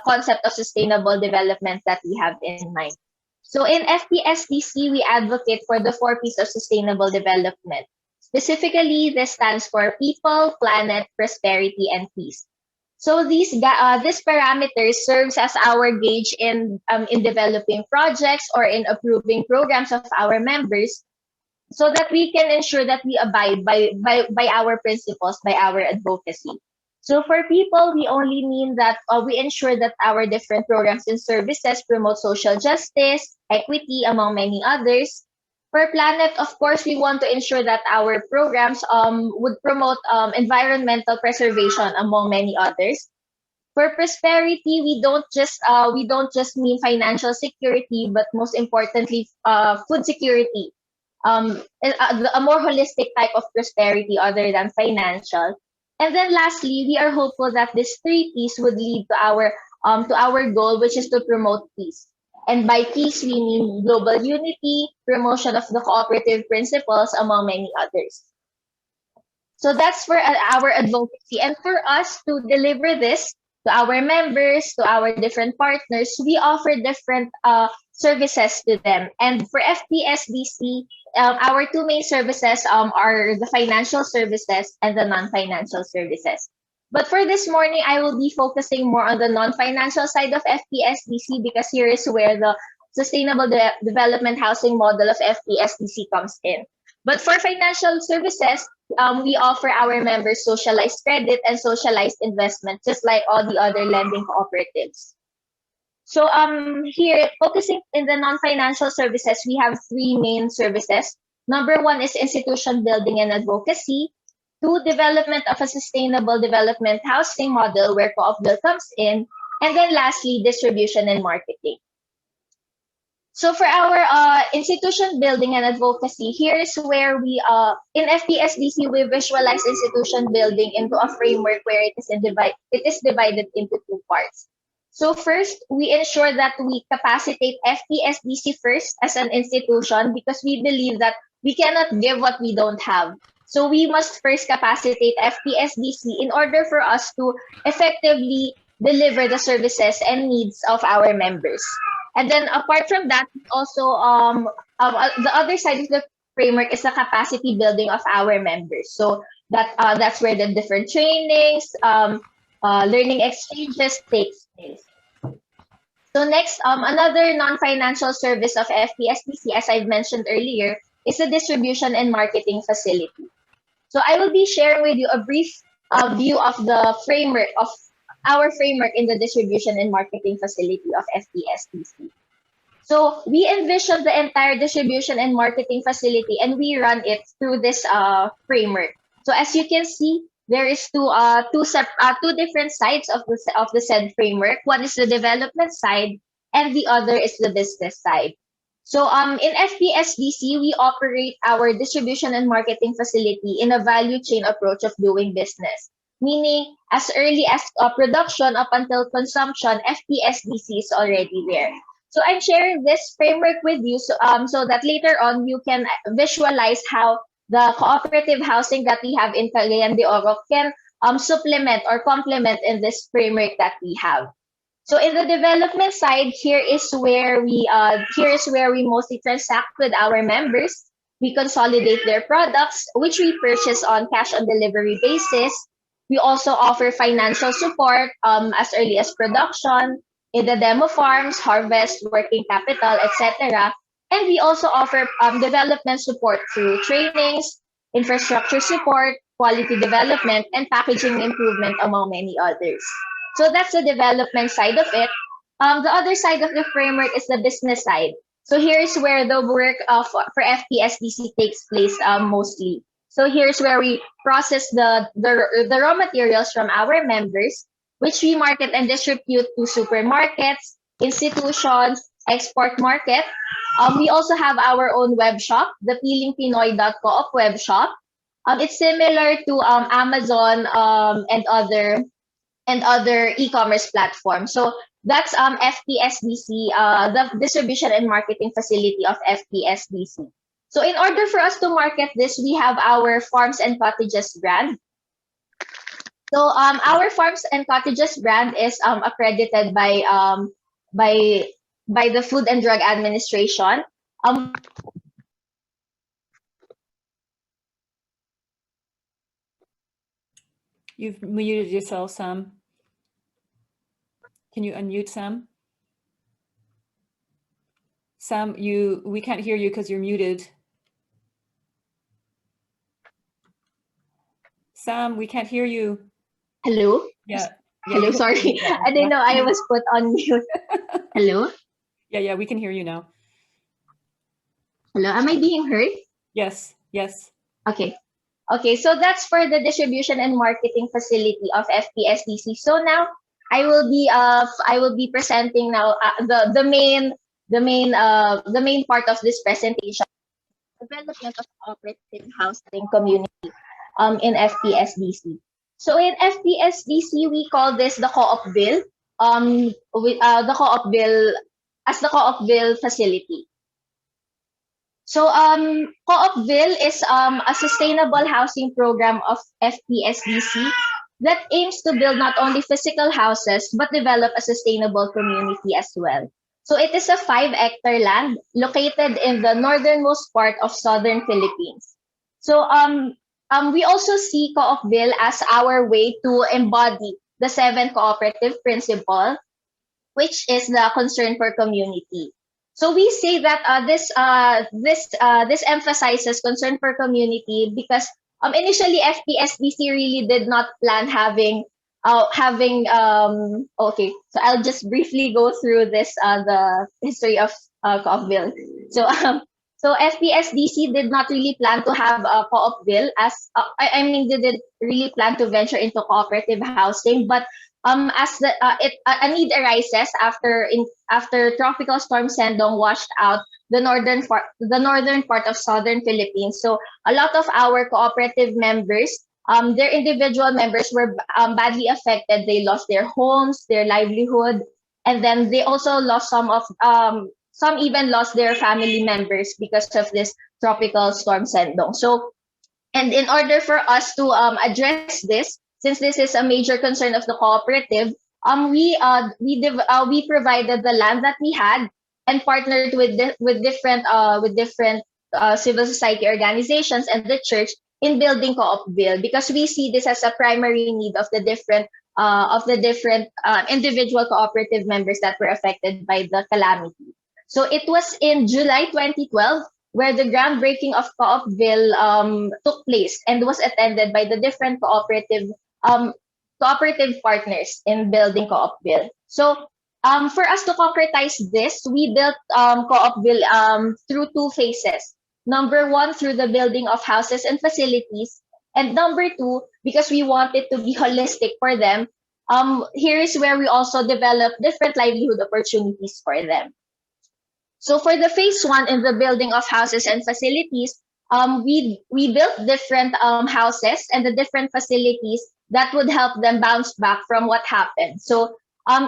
Speaker 16: concept of sustainable development that we have in mind. So in FPSDC, we advocate for the 4 P's of sustainable development. Specifically, this stands for people, planet, prosperity, and peace. So these parameters serves as our gauge in developing projects or in approving programs of our members, so that we can ensure that we abide by our principles, by our advocacy. So for people, we only mean that we ensure that our different programs and services promote social justice, equity, among many others. For planet, of course, we want to ensure that our programs would promote environmental preservation, among many others. For prosperity, we don't just mean financial security, but most importantly, food security. A more holistic type of prosperity other than financial. And then lastly, we are hopeful that these 3 P's would lead to our goal, which is to promote peace. And by peace, we mean global unity, promotion of the cooperative principles, among many others. So that's for our advocacy. And for us to deliver this to our members, to our different partners, we offer different services to them. And for FPSDC, our 2 main services are the financial services and the non-financial services. But for this morning, I will be focusing more on the non-financial side of FPSDC, because here is where the sustainable development housing model of FPSDC comes in. But for financial services, we offer our members socialized credit and socialized investment, just like all the other lending cooperatives. So here, focusing in the non-financial services, we have 3 main services. Number 1 is institution building and advocacy. 2, development of a sustainable development housing model, where Co-op comes in. And then lastly, distribution and marketing. So for our institution building and advocacy, here is where we, in FPSDC, we visualize institution building into a framework where it is divided into 2 parts. So first, we ensure that we capacitate FPSDC first as an institution, because we believe that we cannot give what we don't have. So we must first capacitate FPSDC in order for us to effectively deliver the services and needs of our members. And then apart from that, also the other side of the framework is the capacity building of our members. So that's where the different trainings, learning exchanges takes place. So next, another non-financial service of FPSDC, as I've mentioned earlier, is the distribution and marketing facility. So I will be sharing with you a brief view of the framework of our framework in the distribution and marketing facility of FPSDC. So we envision the entire distribution and marketing facility, and we run it through this framework. So as you can see, there is two different sides of the said framework. One is the development side, and the other is the business side. So in FPSDC, we operate our distribution and marketing facility in a value chain approach of doing business, meaning as early as production up until consumption, FPSDC is already there. So I'm sharing this framework with you so that later on you can visualize how the cooperative housing that we have in Cagayan de Oro can supplement or complement in this framework that we have. So in the development side, here is where we mostly transact with our members. We consolidate their products, which we purchase on cash on delivery basis. We also offer financial support as early as production, in the demo farms, harvest, working capital, etc. And we also offer development support through trainings, infrastructure support, quality development, and packaging improvement, among many others. So that's the development side of it. The other side of the framework is the business side. So here's where the work for FPSDC takes place mostly. So here's where we process the raw materials from our members, which we market and distribute to supermarkets, institutions, export market. We also have our own web shop, the peelingpinoy.coop web shop. It's similar to Amazon and other e-commerce platforms. So that's FPSDC, the distribution and marketing facility of FPSDC. So in order for us to market this, we have our Farms and Cottages brand. So our Farms and Cottages brand is accredited by the Food and Drug Administration.
Speaker 1: You've muted yourself, Sam. Can you unmute, Sam? Sam, we can't hear you because you're muted. Sam, we can't hear you.
Speaker 16: Hello?
Speaker 1: Yeah.
Speaker 16: Hello, sorry. I didn't know I was put on mute. Hello?
Speaker 1: Yeah, we can hear you now.
Speaker 16: Hello, am I being heard?
Speaker 1: Yes.
Speaker 16: Okay. Okay, so that's for the distribution and marketing facility of FPSDC. So now I will be presenting now the main part of this presentation, development of cooperative housing community in FPSDC. So in FPSDC we call this the Co-op Bill, the Co-op Bill as the Co-op Bill facility. So Co-op Bill is a sustainable housing program of FPSDC that aims to build not only physical houses but develop a sustainable community as well. So it is a 5-hectare land located in the northernmost part of southern Philippines. So we also see Co-op Bill as our way to embody the 7 cooperative principle, which is the concern for community. So we say that this emphasizes concern for community because initially FPSDC really did not plan having okay, so I'll just briefly go through this the history of Co-op Bill. So FPSDC did not really plan to have a Co-op Bill as I mean they didn't really plan to venture into cooperative housing, but as a need arises after Tropical Storm Sendong washed out the northern part of southern Philippines. So a lot of our cooperative members, their individual members were badly affected. They lost their homes, their livelihood, and then they also lost some even lost their family members because of this Tropical Storm Sendong. So, and in order for us to address this, since this is a major concern of the cooperative, we provided the land that we had and partnered with different civil society organizations and the church in building Co-op Bill because we see this as a primary need of the different individual cooperative members that were affected by the calamity. So it was in July 2012 where the groundbreaking of Co-op Bill took place and was attended by the different cooperative partners in building Co-op Bill. So for us to concretize this, we built Co-op Bill through 2 phases. Number 1, through the building of houses and facilities, and number 2, because we want it to be holistic for them, here is where we also develop different livelihood opportunities for them. So for the phase 1 in the building of houses and facilities, we built different houses and the different facilities that would help them bounce back from what happened. So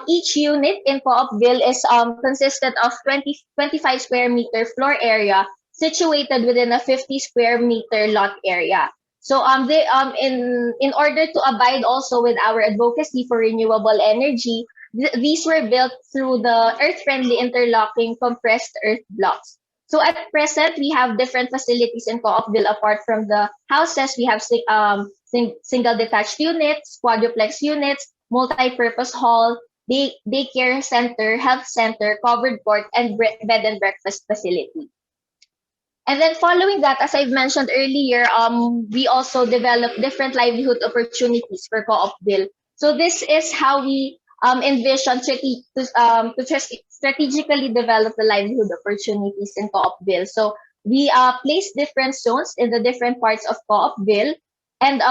Speaker 16: each unit in Co-op Bill is consisted of 25 square meter floor area situated within a 50 square meter lot area. So they in order to abide also with our advocacy for renewable energy, these were built through the earth-friendly interlocking compressed earth blocks. So at present, we have different facilities in Co-op Bill. Apart from the houses, we have single detached units, quadruplex units, multi-purpose hall, daycare center, health center, covered court, and bed and breakfast facility. And then following that, as I've mentioned earlier, we also developed different livelihood opportunities for Co-op Bill. So this is how we envision to strategically develop the livelihood opportunities in Co-op Bill. So we place different zones in the different parts of Co-op Bill. And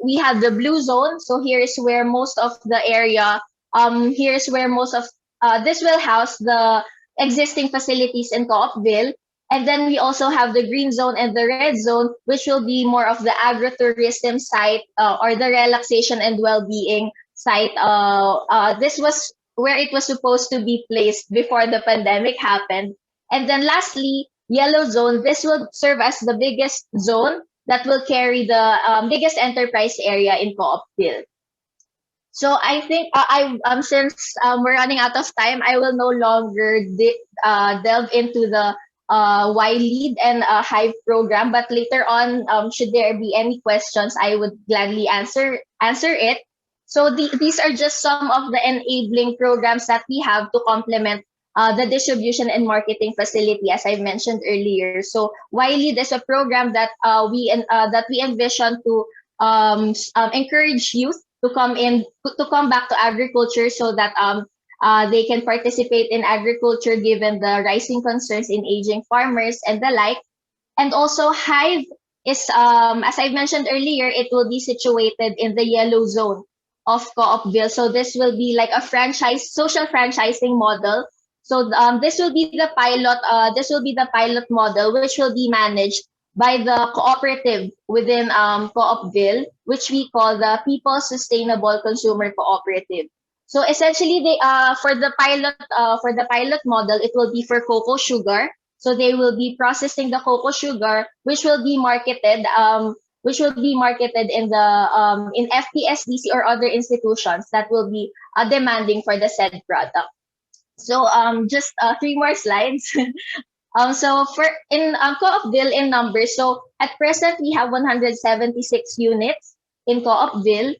Speaker 16: we have the blue zone. So here is where most of the area, this will house the existing facilities in Co-op Bill. And then we also have the green zone and the red zone, which will be more of the agritourism site or the relaxation and well-being site. This was where it was supposed to be placed before the pandemic happened. And then lastly, yellow zone, this will serve as the biggest zone that will carry the biggest enterprise area in Coopville. So I think since we're running out of time, I will no longer delve into the Y lead and Hive program. But later on, should there be any questions, I would gladly answer it. So these are just some of the enabling programs that we have to complement the distribution and marketing facility, as I mentioned earlier. So Y lead is a program that we envision to encourage youth to come back to agriculture so that they can participate in agriculture given the rising concerns in aging farmers and the like. And also Hive is, as I mentioned earlier, it will be situated in the yellow zone of Coopville. So this will be like a social franchising model. So this will be the pilot model, which will be managed by the cooperative within Coopville, which we call the People Sustainable Consumer Cooperative. So essentially, they for the pilot model, it will be for cocoa sugar. So they will be processing the cocoa sugar, which will be marketed in the in FPSDC or other institutions that will be demanding for the said product. So just 3 more slides. So for in Coopville in numbers, so at present we have 176 units in Coopville.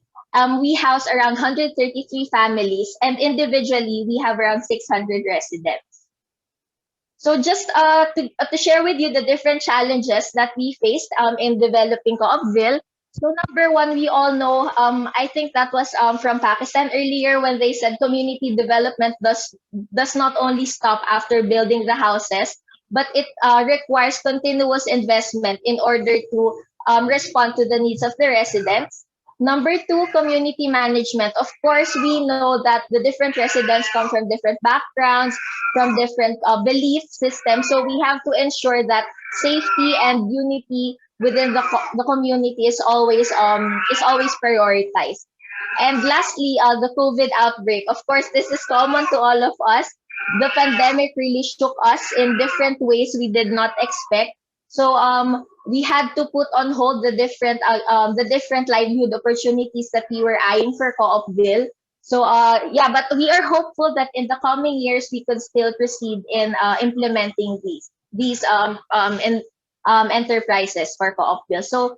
Speaker 16: We house around 133 families, and individually we have around 600 residents. So just to share with you the different challenges that we faced in developing Coopville. So number one, we all know, I think that was from Pakistan earlier when they said community development does not only stop after building the houses, but it requires continuous investment in order to respond to the needs of the residents. Number two, community management. Of course, we know that the different residents come from different backgrounds, from different belief systems. So we have to ensure that safety and unity within the community is always prioritized. And lastly, the COVID outbreak. Of course, this is common to all of us. The pandemic really shook us in different ways we did not expect. So we had to put on hold the different livelihood opportunities that we were eyeing for Coopville. So yeah, but we are hopeful that in the coming years we could still proceed in implementing these enterprises for Coopville. So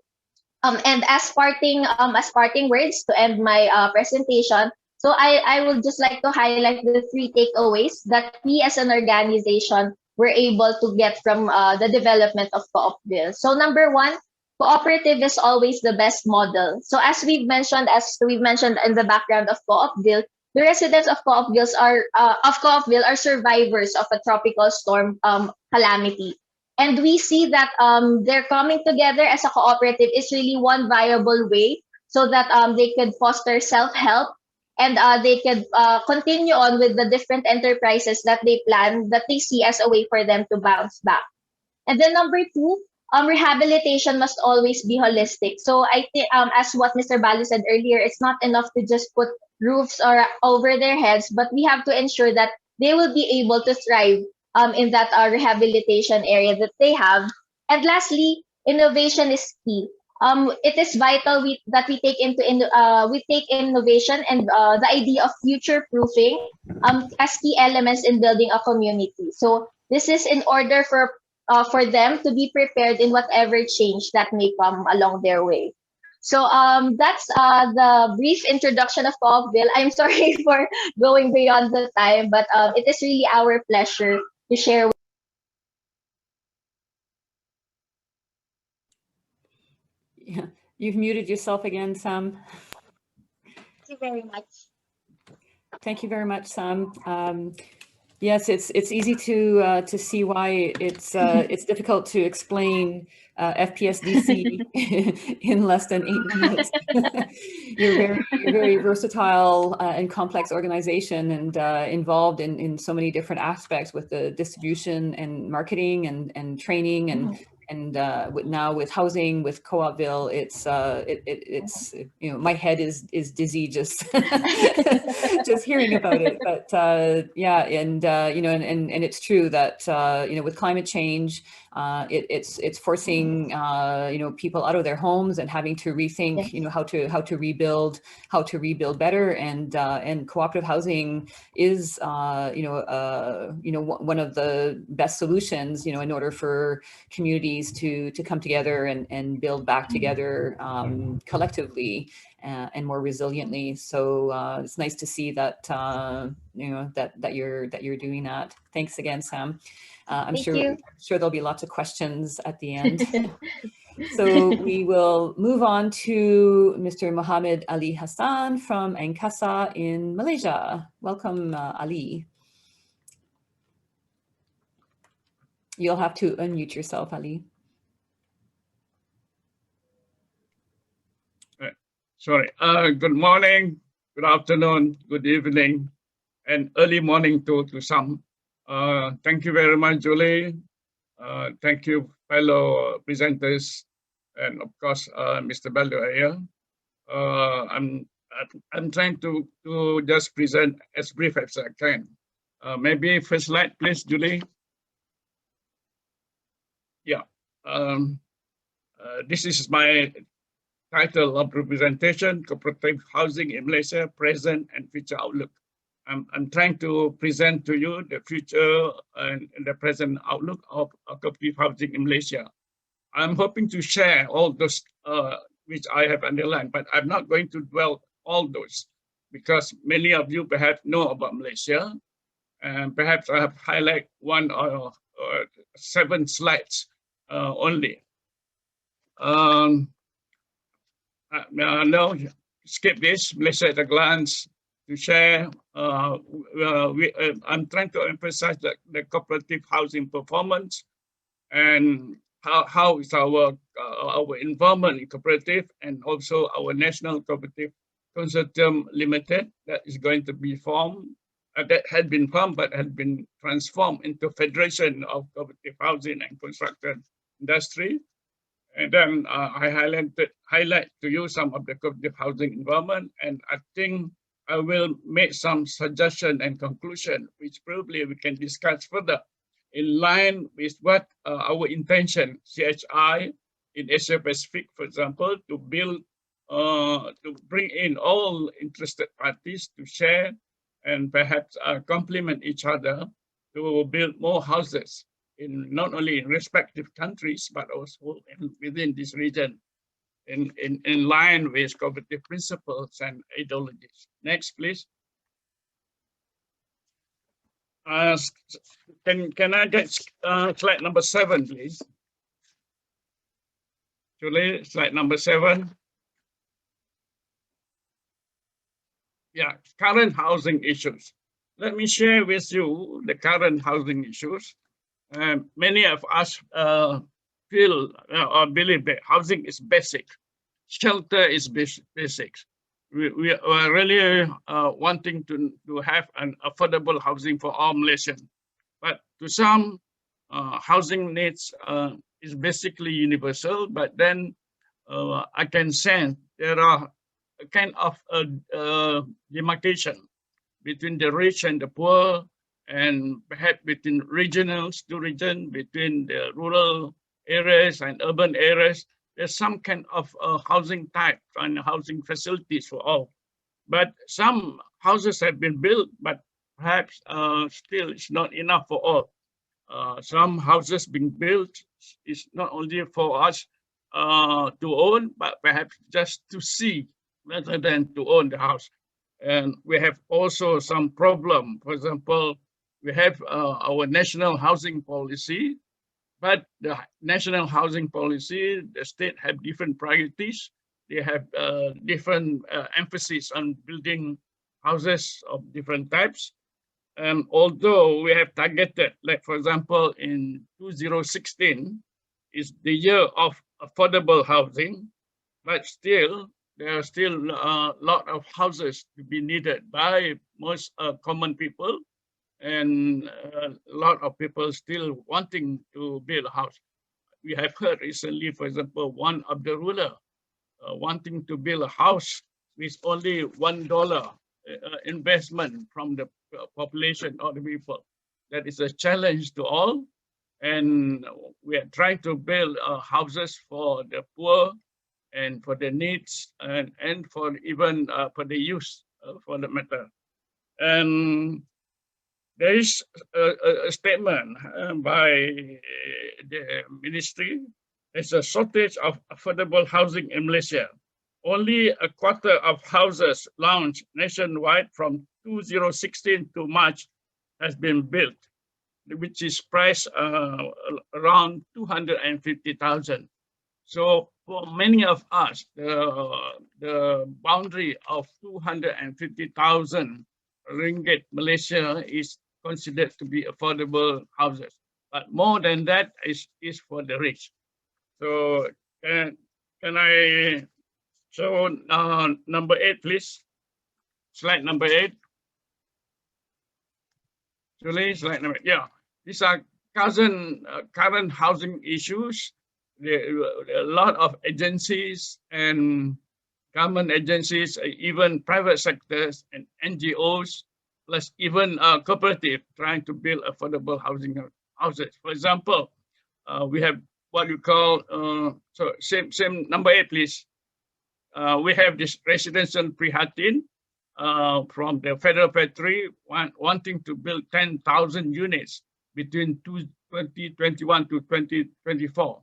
Speaker 16: and as parting words to end my presentation, so I would just like to highlight the 3 takeaways that we as an organization were able to get from the development of Coopville. So number 1, cooperative is always the best model. So as we've mentioned in the background of Coopville, the residents of Coopville are survivors of a tropical storm calamity. And we see that they're coming together as a cooperative is really one viable way so that they could foster self-help and they could continue on with the different enterprises that they plan, that they see as a way for them to bounce back. And then number 2, rehabilitation must always be holistic. So I think, as what Mr. Bali said earlier, it's not enough to just put roofs or over their heads, but we have to ensure that they will be able to thrive in that rehabilitation area that they have. And lastly, innovation is key. It is vital that we take innovation and the idea of future proofing as key elements in building a community. So this is in order for them to be prepared in whatever change that may come along their way. So that's the brief introduction of Coopville. I'm sorry for going beyond the time, but it is really our pleasure to share.
Speaker 1: Yeah, you've muted yourself again, Sam.
Speaker 16: Thank you very much.
Speaker 1: Thank you very much, Sam. Yes, it's easy to see why it's difficult to explain FPSDC in less than 8 minutes. You're very versatile and complex organization, and involved in so many different aspects with the distribution and marketing and training and now with housing, with Co-opville, it's my head is dizzy just just hearing about it. But yeah, and and it's true that with climate change, it's forcing people out of their homes and having to rethink how to rebuild better, and cooperative housing is one of the best solutions in order for communities to come together and build back together collectively and more resiliently. So it's nice to see that that you're doing that. Thanks again, Sam. I'm sure there'll be lots of questions at the end. So we will move on to Mr. Mohammed Ali Hassan from Angkasa in Malaysia. Welcome, Ali. You'll have to unmute yourself, Ali.
Speaker 17: Sorry. Good morning, good afternoon, good evening, and early morning to some. Thank you very much, Julie. Thank you, fellow presenters, and of course, Mr. Baldo here. I'm trying to just present as brief as I can. Maybe first slide, please, Julie. Yeah. This is my title of representation: Cooperative Housing in Malaysia, Present and Future Outlook. I'm trying to present to you the future and the present outlook of cooperative housing in Malaysia. I'm hoping to share all those which I have underlined, but I'm not going to dwell all those because many of you perhaps know about Malaysia, and perhaps I have highlight 1 or 7 slides only. No, skip this. Malaysia at a glance to share. I'm trying to emphasize the cooperative housing performance and how is our involvement in cooperative, and also our National Cooperative Consortium Limited that is going to be formed. That had been formed but had been transformed into Federation of Cooperative Housing and Construction Industry. And then I highlight to you some of the cooperative housing involvement, and I think I will make some suggestion and conclusion, which probably we can discuss further in line with what our intention, CHI in Asia Pacific, for example, to build, to bring in all interested parties to share and perhaps complement each other to build more houses in not only in respective countries, but also within this region in line with cooperative principles and ideologies. Next, please. Can I get slide number 7, please? Julie, slide number 7. Yeah, current housing issues. Let me share with you the current housing issues. Many of us feel or believe that housing is basic. Shelter is basic. We are really wanting to have an affordable housing for all Malaysians. But to some, housing needs is basically universal, but then I can sense there are a kind of demarcation between the rich and the poor, and perhaps between regionals to region, between the rural areas and urban areas. There's some kind of housing type and housing facilities for all. But some houses have been built, but perhaps still it's not enough for all. Some houses being built is not only for us to own, but perhaps just to see rather than to own the house. And we have also some problem. For example, we have our national housing policy, but the national housing policy, the state have different priorities. They have different emphasis on building houses of different types. And although we have targeted, like for example, in 2016 is the year of affordable housing, but still there are still a lot of houses to be needed by most common people, and a lot of people still wanting to build a house. We have heard recently, for example, one of the ruler wanting to build a house with only $1 investment from the population or the people. That is a challenge to all. And we are trying to build houses for the poor and for the needs and for even for the youth, for the matter. And there is a statement by the ministry. There's a shortage of affordable housing in Malaysia. Only a quarter of houses launched nationwide from 2016 to March has been built, which is priced around 250,000. So for many of us, the boundary of 250,000 ringgit Malaysia is considered to be affordable houses. But more than that is for the rich. So can I show number 8, please? Slide number 8. Julie, slide number 8. Yeah, these are current housing issues. There are a lot of agencies and government agencies, even private sectors and NGOs, plus even cooperative trying to build affordable housing houses. For example, we have what you call, so same number 8, please. We have this residential Prihatin from the Federal Factory wanting to build 10,000 units between 2021 to 2024.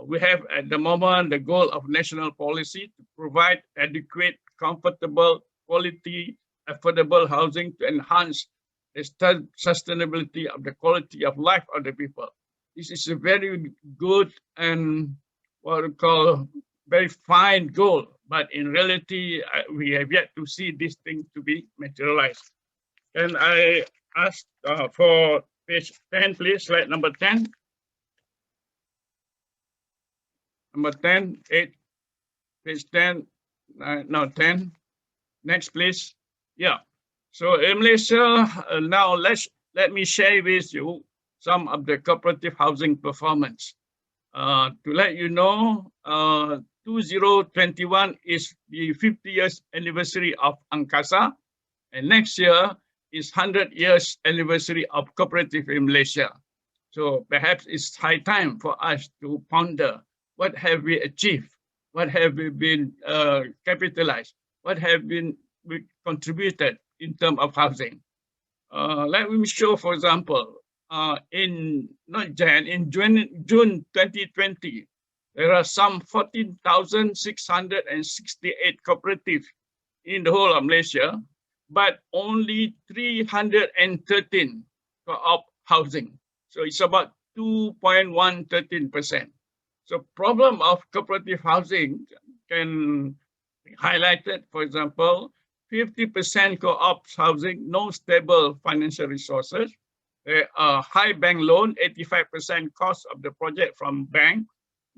Speaker 17: We have at the moment the goal of national policy to provide adequate, comfortable, quality, affordable housing to enhance the sustainability of the quality of life of the people. This is a very good and what we call very fine goal, but in reality, we have yet to see this thing to be materialized. And I ask for page 10, please, slide number 10. Number 10, 8, page 10, no, 10. Next, please. Yeah. So in Malaysia, now let me share with you some of the cooperative housing performance. To let you know, 2021 is the 50 years anniversary of Angkasa, and next year is 100 years anniversary of cooperative in Malaysia. So perhaps it's high time for us to ponder what have we achieved, what have we been capitalized, what have been contributed in terms of housing. Let me show, for example, in June 2020, there are some 14,668 cooperatives in the whole of Malaysia, but only 313 co-op housing. So it's about 2.113%. So problem of cooperative housing can be highlighted, for example, 50% co-op housing, no stable financial resources, high bank loan, 85% cost of the project from bank,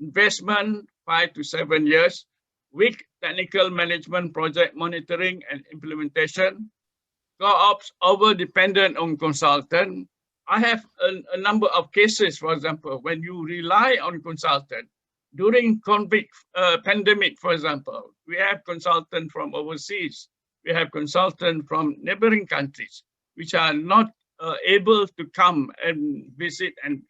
Speaker 17: investment 5 to 7 years, weak technical management, project monitoring and implementation, co-ops over-dependent on consultant. I have a number of cases, for example, when you rely on consultant, during COVID pandemic, for example, we have consultants from overseas, we have consultants from neighboring countries, which are not able to come and visit and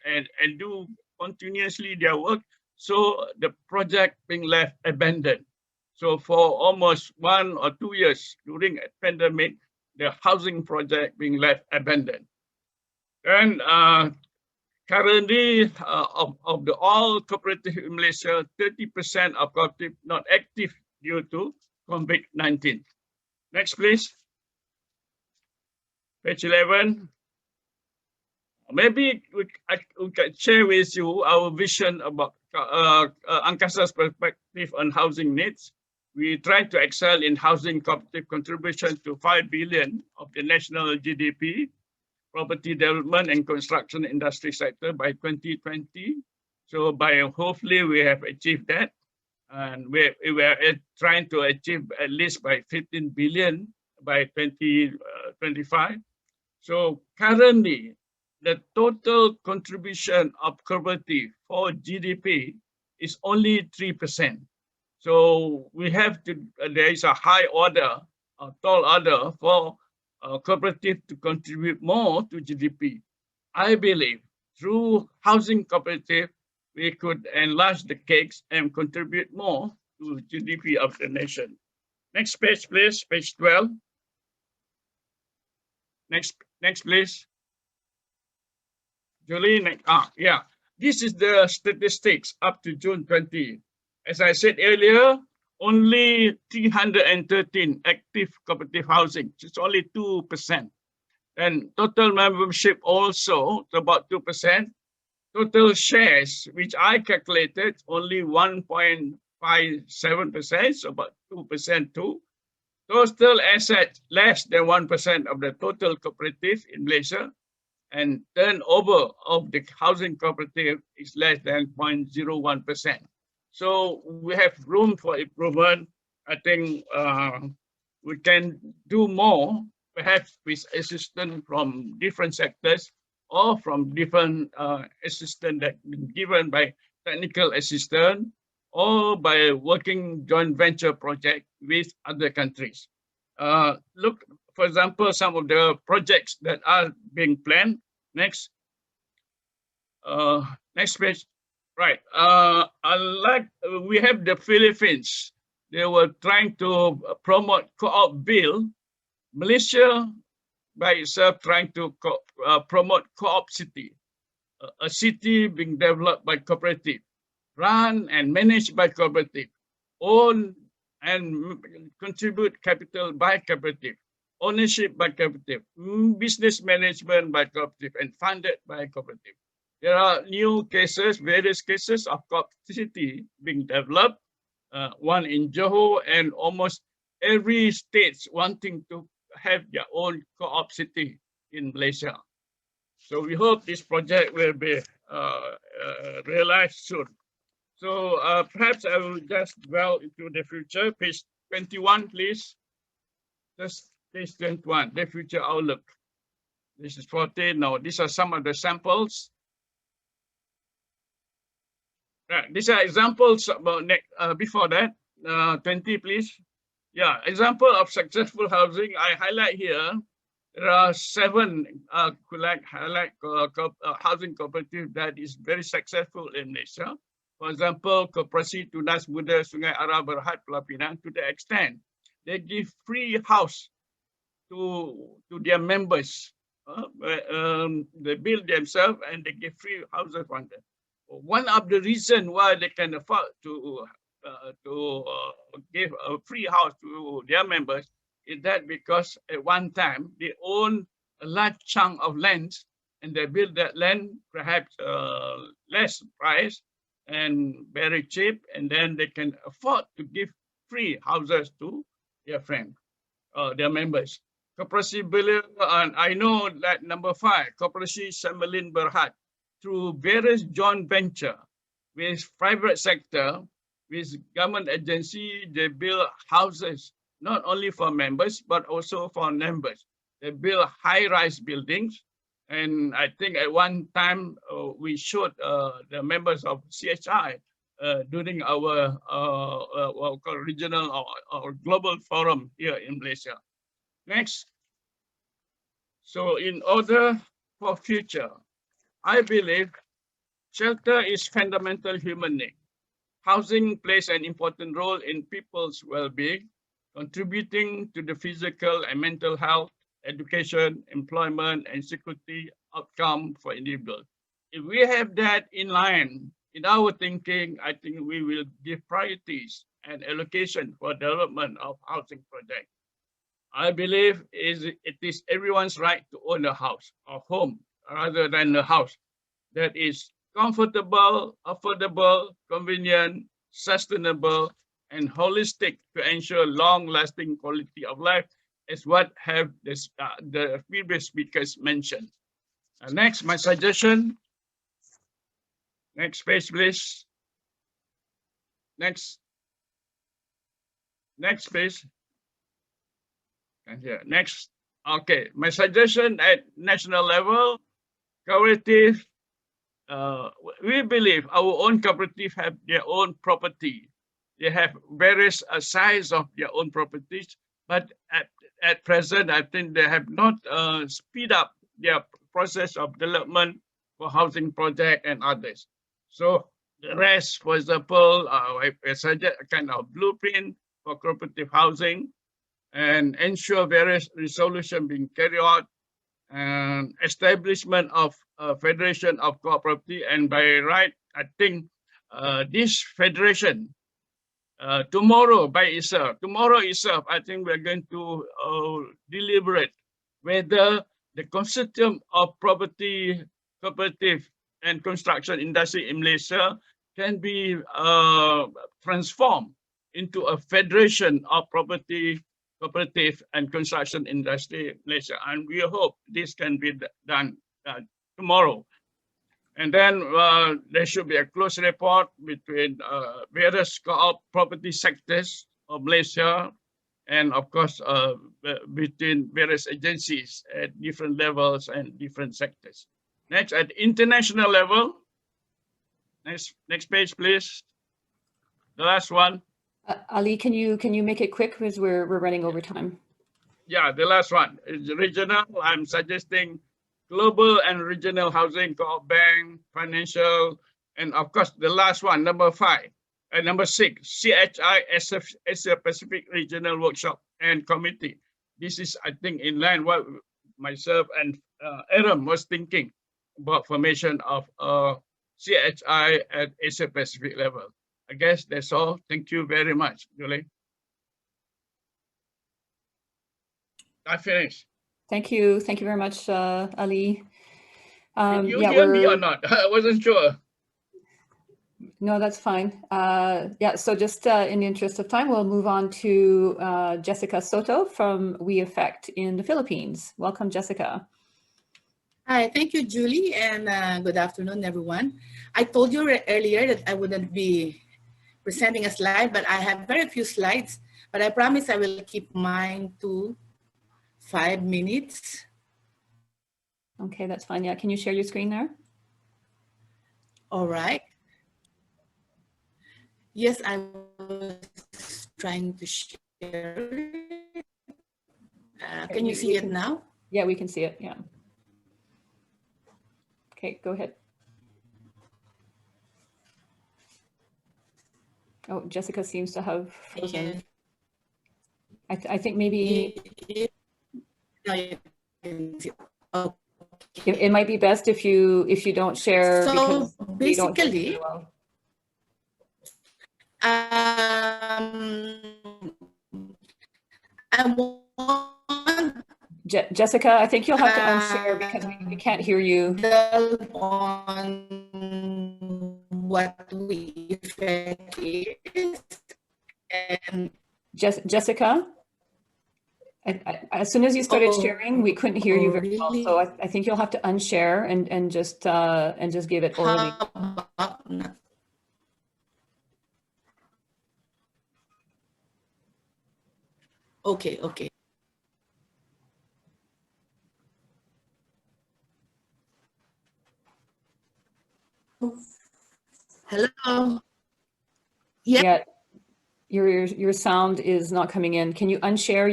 Speaker 17: do continuously their work. So the project being left abandoned. So for almost 1 or 2 years during a pandemic, the housing project being left abandoned. And currently, of the all cooperative in Malaysia, 30% of cooperative not active due to COVID-19. Next, please. Page 11. Maybe we can share with you our vision about Angkasa's perspective on housing needs. We try to excel in housing cooperative contribution to 5 billion of the national GDP property development and construction industry sector by 2020. So hopefully we have achieved that. And we are trying to achieve at least by 15 billion by 2025. So currently, the total contribution of cooperative for GDP is only 3%. So we have to, there is a high order, a tall order for cooperative to contribute more to GDP. I believe through housing cooperative, we could enlarge the cakes and contribute more to GDP of the nation. Next page, please, page 12. Next, please. Julie, yeah. This is the statistics up to June 20. As I said earlier, only 313 active cooperative housing. It's only 2%. And total membership also about 2%. Total shares, which I calculated, only 1.57%, so about 2% too. Total assets, less than 1% of the total cooperative in Malaysia. And turnover of the housing cooperative is less than 0.01%. So we have room for improvement. I think we can do more, perhaps with assistance from different sectors or from different assistance that been given by technical assistance or by working joint venture project with other countries. Look, for example, some of the projects that are being planned. Next. Next page. Right. We have the Philippines. They were trying to promote co-op bill. Malaysia by itself trying to promote co-op city, a city being developed by cooperative, run and managed by cooperative, owned and contribute capital by cooperative, ownership by cooperative, business management by cooperative, and funded by cooperative. There are new cases, various cases of co-op city being developed, one in Johor, and almost every state wanting to have their own co-op city in Malaysia. So we hope this project will be realized soon. So perhaps I will just dwell into the future. Page 21, please. Just page 21, the future outlook. This is 14. Now, these are some of the samples. These are examples about before that. 20, please. Yeah, example of successful housing. I highlight here. There are 7 housing cooperatives that is very successful in Malaysia. For example, Koperasi Tunas Muda Sungai Ara Berhad Pulau Pinang, to the extent they give free house to their members. They build themselves and they give free houses for them. One of the reasons why they can afford to give a free house to their members is that because at one time they own a large chunk of land and they build that land perhaps less price and very cheap, and then they can afford to give free houses to their friends, their members. Koperasi Belia, and I know that number 5, Koperasi Semelin Berhad, through various joint venture with private sector, with government agency, they build houses, not only for members, but also for members. They build high-rise buildings. And I think at one time, we showed the members of CHI during our regional or global forum here in Malaysia. Next. So in order for future, I believe shelter is fundamental human need. Housing plays an important role in people's well-being, contributing to the physical and mental health, education, employment, and security outcome for individuals. If we have that in line in our thinking, I think we will give priorities and allocation for development of housing projects. I believe it is everyone's right to own a house or home rather than a house that is comfortable, affordable, convenient, sustainable, and holistic to ensure long-lasting quality of life, as what have the previous speakers mentioned. Next, my suggestion. Next page, please. Next page. And here, next. Okay, my suggestion at national level, cooperative. We believe our own cooperative have their own property. They have various size of their own properties, but at present, I think they have not speed up their process of development for housing project and others. So the rest, for example, I suggest a kind of blueprint for cooperative housing and ensure various resolution being carried out and establishment of a federation of cooperative. And by right, I think this federation tomorrow itself, I think we're going to deliberate whether the consortium of property, cooperative and construction industry in Malaysia can be transformed into a federation of property, cooperative and construction industry in Malaysia. And we hope this can be done tomorrow. And then there should be a close report between various property sectors of Malaysia, and of course between various agencies at different levels and different sectors. Next, at international level. Next page, please. The last one.
Speaker 1: Ali, can you make it quick because we're running over time?
Speaker 17: Yeah, the last one is regional. I'm suggesting global and regional housing co-op bank, financial, and of course the last one, number 6, CHI Asia Pacific Regional Workshop and Committee. This is, I think, in line what myself and Aaron was thinking about formation of CHI at Asia Pacific level. I guess that's all. Thank you very much, Julie. I finished.
Speaker 1: Thank you very much, Ali.
Speaker 17: Did you hear me or not? I wasn't sure.
Speaker 1: No, that's fine. Yeah, so just in the interest of time, we'll move on to Jessica Soto from We Affect in the Philippines. Welcome, Jessica.
Speaker 18: Hi, thank you, Julie, and good afternoon, everyone. I told you earlier that I wouldn't be presenting a slide, but I have very few slides, but I promise I will keep mine to 5 minutes.
Speaker 1: Okay, that's fine. Yeah, can you share your screen there?
Speaker 18: All right. Yes, I was trying to share it. Can you see it now?
Speaker 1: Yeah, we can see it, yeah. Okay, go ahead. Oh, Jessica seems to have frozen. I think maybe it might be best if you don't share.
Speaker 18: So
Speaker 1: because
Speaker 18: basically, I want
Speaker 1: Jessica, I think you'll have to unshare because we can't hear you.
Speaker 18: On what we affect is, and
Speaker 1: Jessica, as soon as you started sharing, we couldn't hear you very well. So I think you'll have to unshare and just give it orally.
Speaker 18: Okay. Hello.
Speaker 1: Yeah, your sound is not coming in. Can you unshare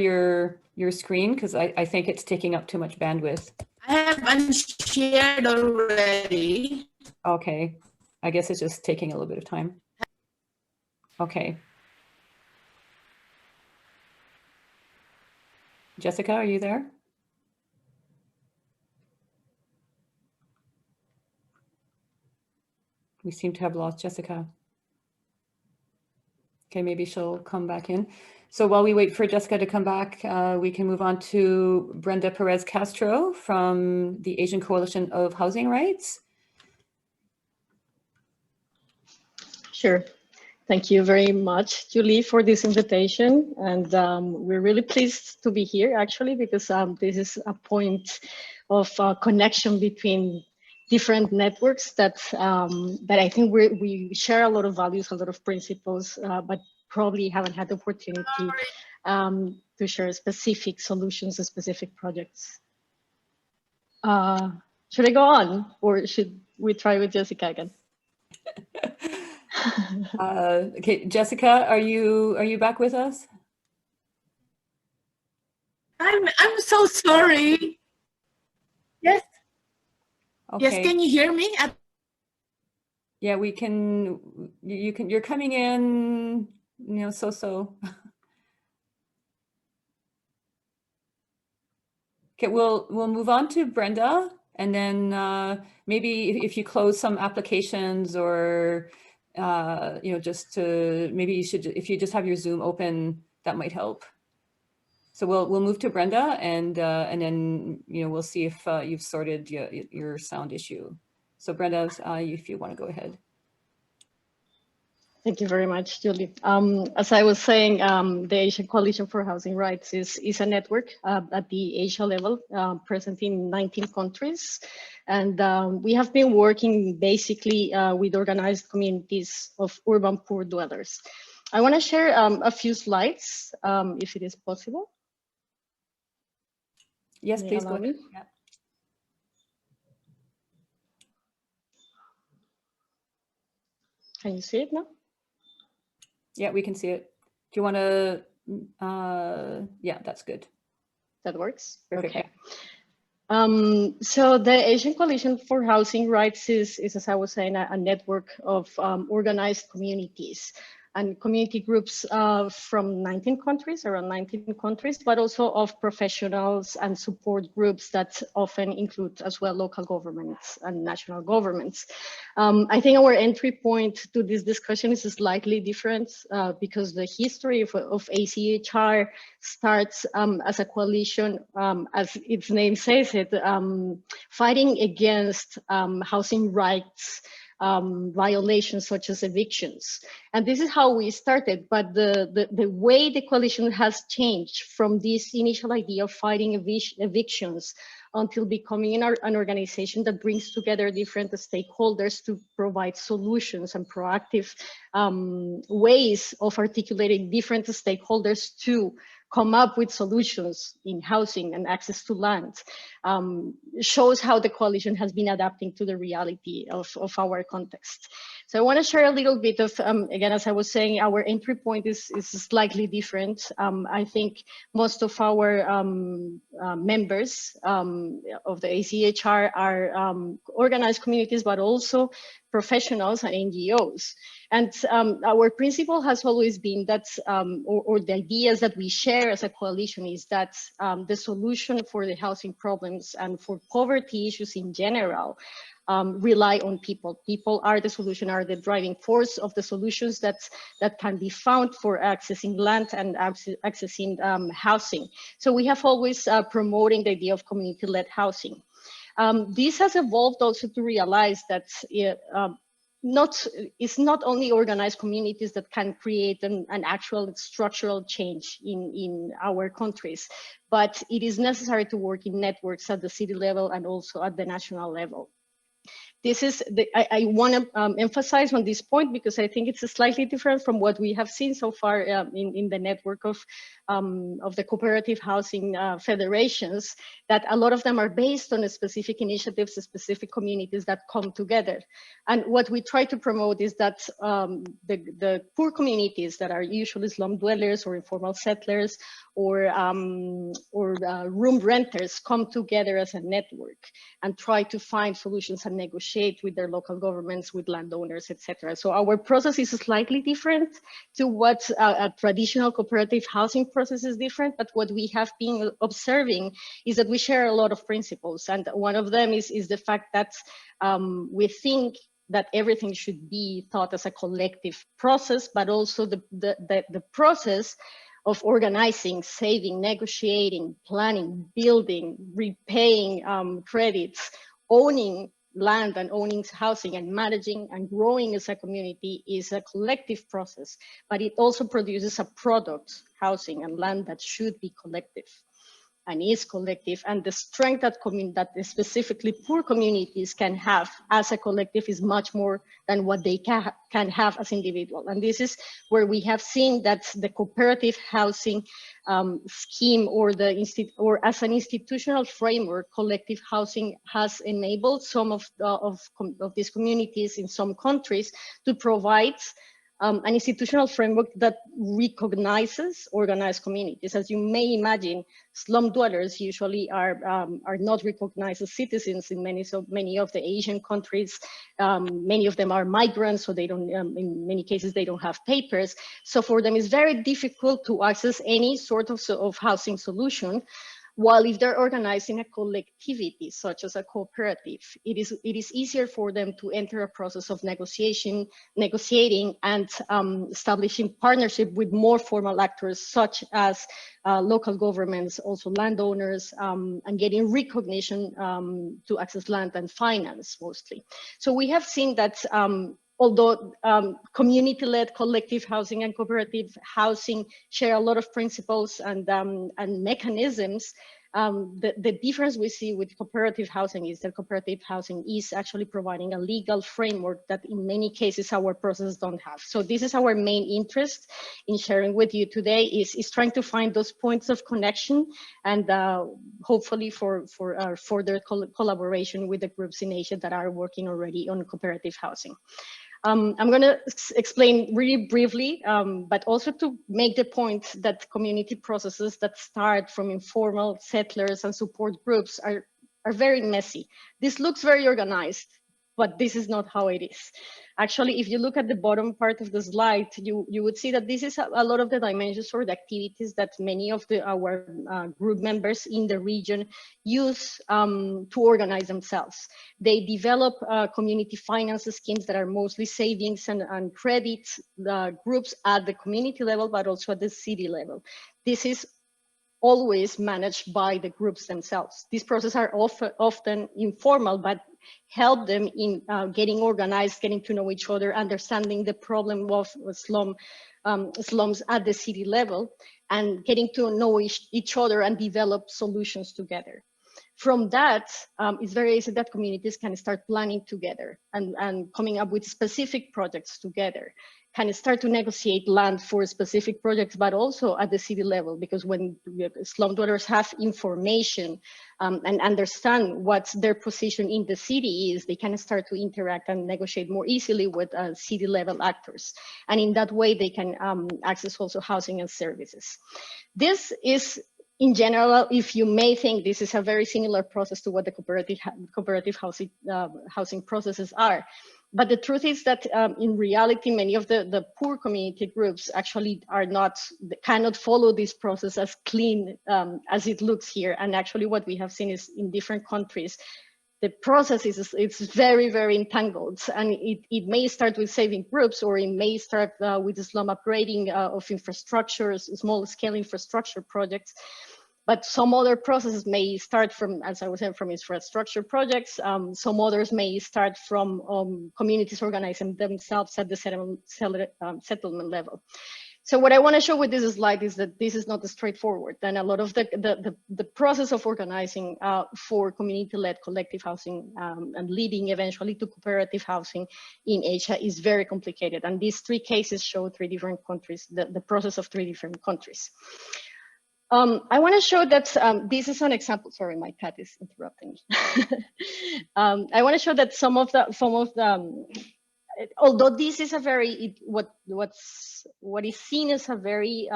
Speaker 1: your screen? Because I think it's taking up too much bandwidth.
Speaker 18: I have unshared already.
Speaker 1: Okay, I guess it's just taking a little bit of time. Okay. Jessica, are you there? We seem to have lost Jessica. Okay, maybe she'll come back in. So while we wait for Jessica to come back, we can move on to Brenda Perez Castro from the Asian Coalition of Housing Rights.
Speaker 19: Sure. Thank you very much, Julie, for this invitation. And we're really pleased to be here, actually, because this is a point of connection between different networks that that I think we share a lot of values, a lot of principles, but probably haven't had the opportunity to share specific solutions and specific projects. Should I go on, or should we try with Jessica again?
Speaker 1: Okay, Jessica, are you back with us?
Speaker 18: I'm so sorry. Yes.
Speaker 1: Okay.
Speaker 18: Yes, can you hear me?
Speaker 1: Yeah, we can. You're coming in. So. Okay, we'll move on to Brenda, and then maybe if you close some applications, or just to maybe if you just have your Zoom open, that might help. So we'll move to Brenda, and then we'll see if you've sorted your sound issue. So Brenda, if you want to go ahead.
Speaker 19: Thank you very much, Julie. As I was saying, the Asian Coalition for Housing Rights is a network at the Asia level, present in 19 countries. And we have been working basically with organized communities of urban poor dwellers. I want to share a few slides, if it is possible.
Speaker 1: Yes, please go ahead. Yeah.
Speaker 19: Can you see it now?
Speaker 1: Yeah, we can see it. Do you want to, yeah, that's good.
Speaker 19: That works?
Speaker 1: Perfect.
Speaker 19: Okay. So the Asian Coalition for Housing Rights is as I was saying, a network of organized communities and community groups from 19 countries, around 19 countries, but also of professionals and support groups that often include as well local governments and national governments. I think our entry point to this discussion is slightly different because the history of ACHR starts as a coalition, as its name says it, fighting against housing rights violations such as evictions. And this is how we started, but the way the coalition has changed from this initial idea of fighting evictions until becoming an organization that brings together different stakeholders to provide solutions and proactive ways of articulating different stakeholders to come up with solutions in housing and access to land, shows how the coalition has been adapting to the reality of our context. So I want to share a little bit of, again, as I was saying, our entry point is slightly different. I think most of our members of the ACHR are organized communities, but also professionals and NGOs. And our principle has always been that, or the ideas that we share as a coalition is that the solution for the housing problems and for poverty issues in general rely on people. People are the solution, are the driving force of the solutions that can be found for accessing land and accessing housing. So we have always promoting the idea of community-led housing. This has evolved also to realize that it's not only organized communities that can create an actual structural change in our countries, but it is necessary to work in networks at the city level and also at the national level. This is I want to emphasize on this point because I think it's slightly different from what we have seen so far in the network of the cooperative housing federations, that a lot of them are based on specific initiatives, specific communities that come together. And what we try to promote is that the poor communities that are usually slum dwellers or informal settlers or room renters come together as a network and try to find solutions and negotiate with their local governments, with landowners, etc. So our process is slightly different to what a traditional cooperative housing process is different, but what we have been observing is that we share a lot of principles. And one of them is the fact that we think that everything should be thought as a collective process, but also the process of organizing, saving, negotiating, planning, building, repaying credits, owning land and owning housing and managing and growing as a community is a collective process, but it also produces a product, housing and land, that should be collective. and is collective, and the strength that specifically poor communities can have as a collective is much more than what they can have as individuals. And this is where we have seen that the cooperative housing scheme or as an institutional framework, collective housing has enabled some of these communities in some countries to provide an institutional framework that recognizes organized communities. As you may imagine, slum dwellers usually are not recognized as citizens in many of the Asian countries. Many of them are migrants, so they don't, in many cases, they don't have papers. So for them, it's very difficult to access any sort of housing solution. While if they're organized in a collectivity, such as a cooperative, it is easier for them to enter a process of negotiating and establishing partnership with more formal actors, such as local governments, also landowners, and getting recognition to access land and finance mostly. So we have seen that although community-led collective housing and cooperative housing share a lot of principles and mechanisms, the difference we see with cooperative housing is that cooperative housing is actually providing a legal framework that in many cases our processes don't have. So this is our main interest in sharing with you today, is trying to find those points of connection and hopefully for further collaboration with the groups in Asia that are working already on cooperative housing. I'm going to explain really briefly, but also to make the point that community processes that start from informal settlers and support groups are very messy. This looks very organized, but this is not how it is. Actually, if you look at the bottom part of the slide, you would see that this is a lot of the dimensions or the activities that many of our group members in the region use to organize themselves. They develop community finance schemes that are mostly savings and credit groups at the community level, but also at the city level. This is always managed by the groups themselves. These processes are often informal, but help them in getting organized, getting to know each other, understanding the problem of slums at the city level, and getting to know each other and develop solutions together. From that, it's very easy that communities can start planning together and coming up with specific projects together, can start to negotiate land for specific projects, but also at the city level, because when slum dwellers have information and understand what their position in the city is, they can start to interact and negotiate more easily with city level actors. And in that way, they can access also housing and services. This is, in general, if you may think this is a very similar process to what the cooperative housing processes are. But the truth is that in reality, many of the poor community groups actually cannot follow this process as clean as it looks here. And actually what we have seen is in different countries, the process it's very, very entangled. And it may start with saving groups, or it may start with the slum upgrading of infrastructures, small scale infrastructure projects. But some other processes may start from, as I was saying, from infrastructure projects. Some others may start from communities organizing themselves at the settlement level. So what I want to show with this slide is that this is not straightforward. And a lot of the process of organizing for community-led collective housing and leading eventually to cooperative housing in Asia is very complicated. And these three cases show three different countries, the process of three different countries. I want to show that this is an example. Sorry, my cat is interrupting me. I want to show that some of the although this is a very what is seen as a very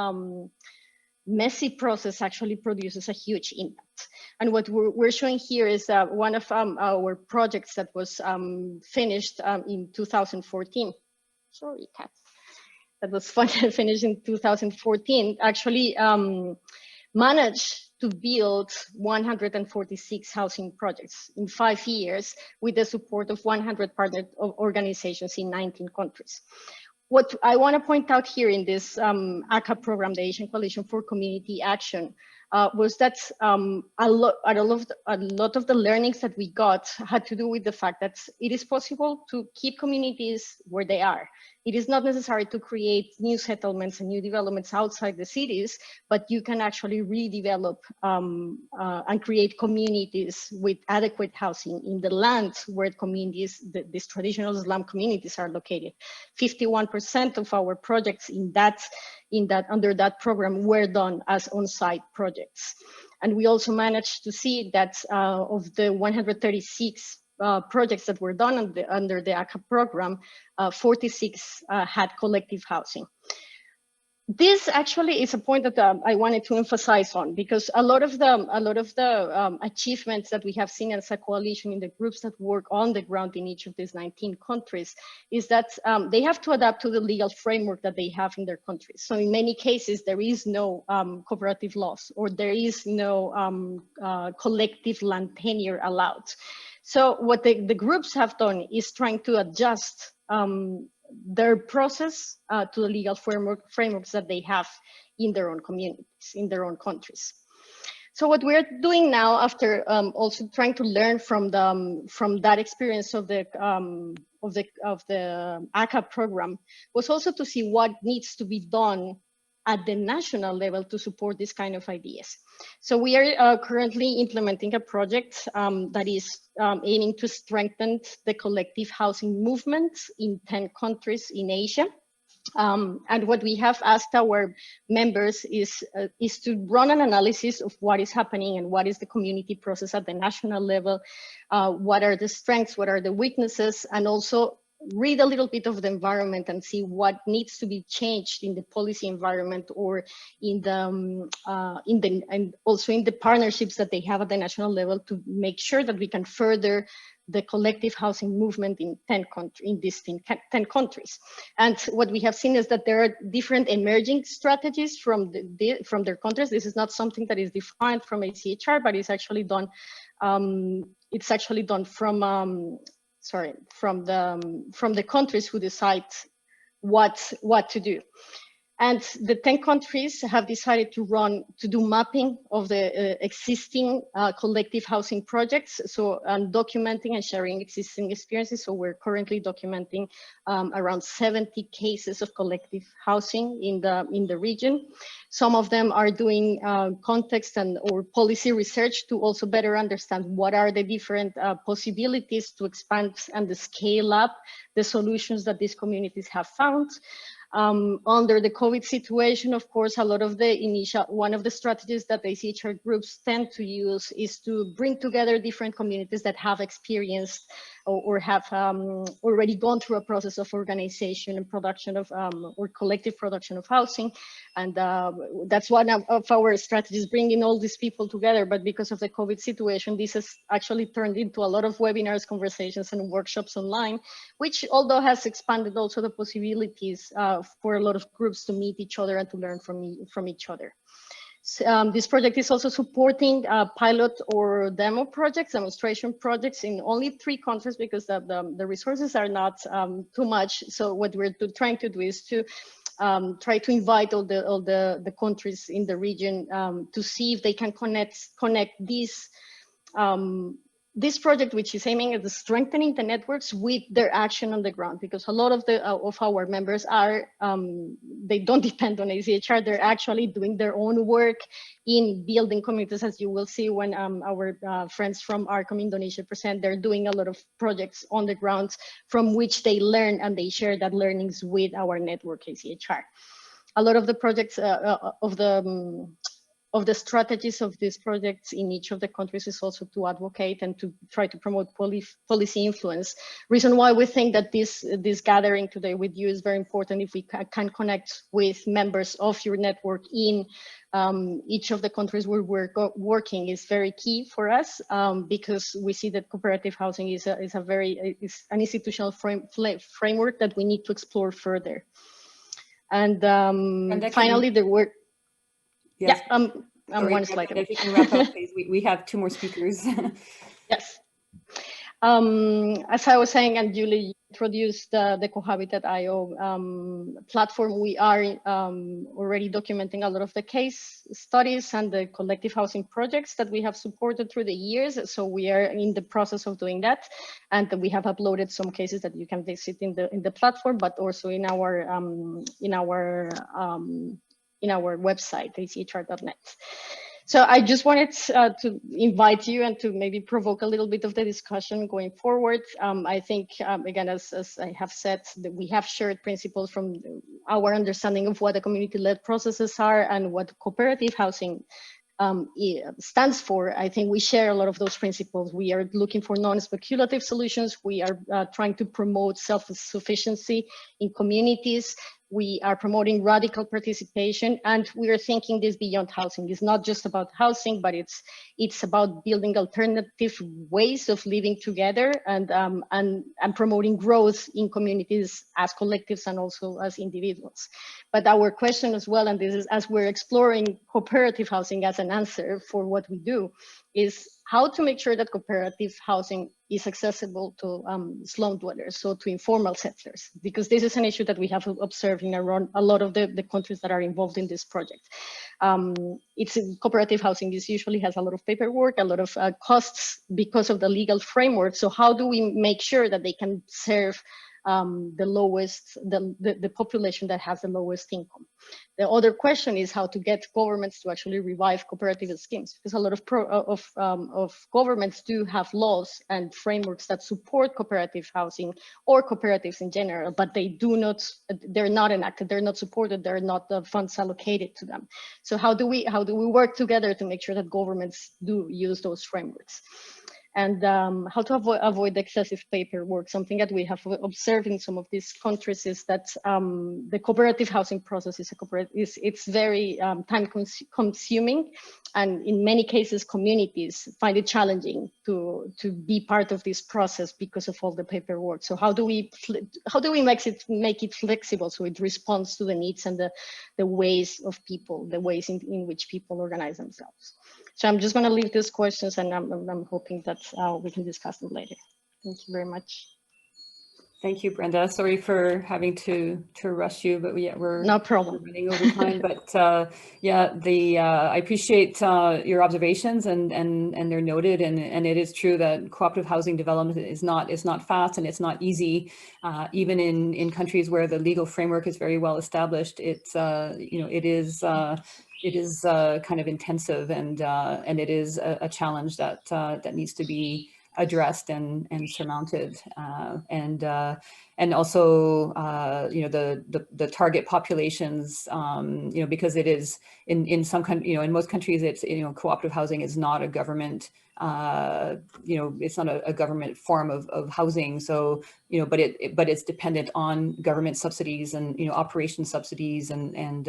Speaker 19: messy process, actually produces a huge impact. And what we're showing here is one of our projects that was finished in 2014. Sorry, cat. That was finished in 2014, actually managed to build 146 housing projects in 5 years with the support of 100 partner organizations in 19 countries. What I want to point out here in this ACA program, the Asian Coalition for Community Action, was that a lot of the learnings that we got had to do with the fact that it is possible to keep communities where they are. it is not necessary to create new settlements and new developments outside the cities, but you can actually redevelop and create communities with adequate housing in the lands where communities, these traditional slum communities are located. 51% of our projects under that program were done as on-site projects. And we also managed to see that of the 136 projects that were done under the ACA program, 46 had collective housing. This actually is a point that I wanted to emphasize on, because a lot of the achievements that we have seen as a coalition in the groups that work on the ground in each of these 19 countries is that they have to adapt to the legal framework that they have in their countries. So in many cases, there is no cooperative laws, or there is no collective land tenure allowed. So what the groups have done is trying to adjust their process to the legal frameworks that they have in their own communities, in their own countries. So what we're doing now, after also trying to learn from that experience of the ACA program, was also to see what needs to be done at the national level to support this kind of ideas. So we are currently implementing a project that is aiming to strengthen the collective housing movement in 10 countries in Asia. And what we have asked our members is to run an analysis of what is happening and what is the community process at the national level, what are the strengths, what are the weaknesses, and also read a little bit of the environment and see what needs to be changed in the policy environment, or in the and also in the partnerships that they have at the national level, to make sure that we can further the collective housing movement in 10 countries. And what we have seen is that there are different emerging strategies from their countries. This is not something that is defined from ACHR, but it's actually done. It's actually done from the countries who decide what to do. And the 10 countries have decided to do mapping of the existing collective housing projects. So documenting and sharing existing experiences. So we're currently documenting around 70 cases of collective housing in the region. Some of them are doing context or policy research to also better understand what are the different possibilities to expand and scale up the solutions that these communities have found. Under the COVID situation, of course, a lot of one of the strategies that the ACHR groups tend to use is to bring together different communities that have experienced or have already gone through a process of organization and production of or collective production of housing. And that's one of our strategies, bringing all these people together. But because of the COVID situation, this has actually turned into a lot of webinars, conversations, and workshops online, which although has expanded also the possibilities for a lot of groups to meet each other and to learn from each other. This project is also supporting pilot or demo projects, demonstration projects in only 3 countries, because the resources are not too much. So what we're trying to do is to try to invite all the countries in the region to see if they can connect this project, which is aiming at strengthening the networks, with their action on the ground, because a lot of our members are they don't depend on ACHR. They're actually doing their own work in building communities, as you will see when our friends from ARCOM Indonesia present. They're doing a lot of projects on the ground from which they learn, and they share that learnings with our network ACHR. A lot of the projects of the strategies of these projects in each of the countries is also to advocate and to try to promote policy influence. Reason why we think that this gathering today with you is very important, if we can connect with members of your network in each of the countries where we're working, is very key for us, because we see that cooperative housing is an institutional framework that we need to explore further. And finally, the work.
Speaker 1: Yes.
Speaker 19: Yeah, I'm one slide.
Speaker 1: If you can wrap up, please. We have 2 more speakers.
Speaker 19: Yes. As I was saying, and Julie introduced the Cohabitat.io platform, we are already documenting a lot of the case studies and the collective housing projects that we have supported through the years. So we are in the process of doing that, and we have uploaded some cases that you can visit in the platform, but also in our website, achr.net. So I just wanted to invite you and to maybe provoke a little bit of the discussion going forward. I think, again, as I have said, that we have shared principles from our understanding of what the community-led processes are and what cooperative housing stands for. I think we share a lot of those principles. We are looking for non-speculative solutions. We are trying to promote self-sufficiency in communities. We are promoting radical participation, and we are thinking this beyond housing. It's not just about housing, but it's about building alternative ways of living together and promoting growth in communities as collectives and also as individuals. But our question as well, and this is as we're exploring cooperative housing as an answer for what we do, is how to make sure that cooperative housing is accessible to slum dwellers, so to informal settlers, because this is an issue that we have observed in around a lot of the countries that are involved in this project. Cooperative housing usually has a lot of paperwork, a lot of costs because of the legal framework. So how do we make sure that they can serve the population that has the lowest income? The other question is how to get governments to actually revive cooperative schemes, because a lot of governments do have laws and frameworks that support cooperative housing or cooperatives in general, but they're not enacted, they're not supported, there are not the funds allocated to them. So how do we work together to make sure that governments do use those frameworks? And how to avoid excessive paperwork. Something that we have observed in some of these countries is that the cooperative housing process it's very time consuming, and in many cases communities find it challenging to be part of this process because of all the paperwork. So how do we make it flexible so it responds to the needs and the ways of people, the ways in which people organize themselves? So I'm just going to leave these questions, and I'm hoping that we can discuss them later. Thank you very much.
Speaker 1: Thank you, Brenda. Sorry for having to rush you, but we're
Speaker 19: no problem.
Speaker 1: Running over time. But yeah, I appreciate your observations, and they're noted. And it is true that cooperative housing development is not fast and it's not easy. Even in countries where the legal framework is very well established, it is kind of intensive, and it is a challenge that needs to be addressed and surmounted, and also the target populations, because it is in some in most countries, it's cooperative housing is not a government it's not a government form of housing, so but it's dependent on government subsidies and operation subsidies and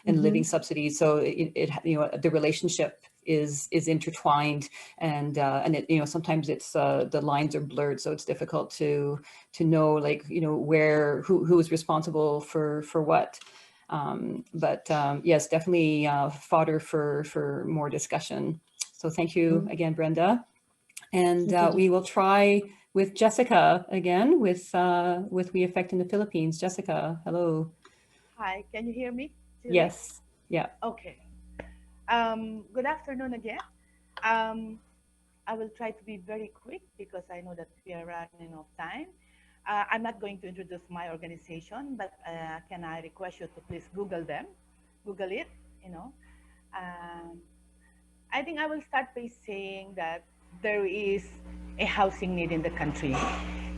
Speaker 1: living subsidies, so the relationship is intertwined, and it sometimes it's the lines are blurred, so it's difficult to know who is responsible for what. But yes, definitely fodder for more discussion. So thank you again, Brenda. And we will try with Jessica again with We Affect in the Philippines. Jessica, hello.
Speaker 20: Hi, can you hear me?
Speaker 1: Yes. Yeah.
Speaker 20: Okay. Good afternoon again. I will try to be very quick because I know that we are running out of time. I'm not going to introduce my organization, but can I request you to please Google it, I think I will start by saying that there is a housing need in the country.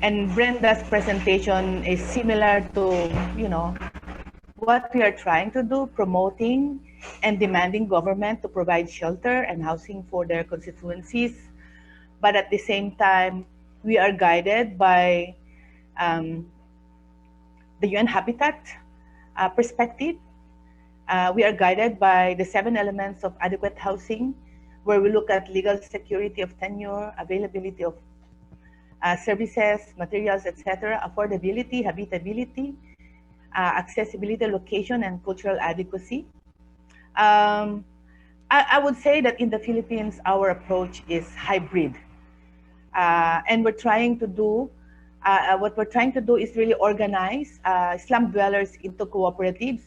Speaker 20: And Brenda's presentation is similar to, what we are trying to do, promoting and demanding government to provide shelter and housing for their constituencies. But at the same time, we are guided by the UN Habitat perspective. We are guided by the 7 elements of adequate housing, where we look at legal security of tenure, availability of services, materials, etc., affordability, habitability, accessibility, location, and cultural adequacy. I would say that in the Philippines, our approach is hybrid. And we're trying to do, what we're trying to do is really organize slum dwellers into cooperatives.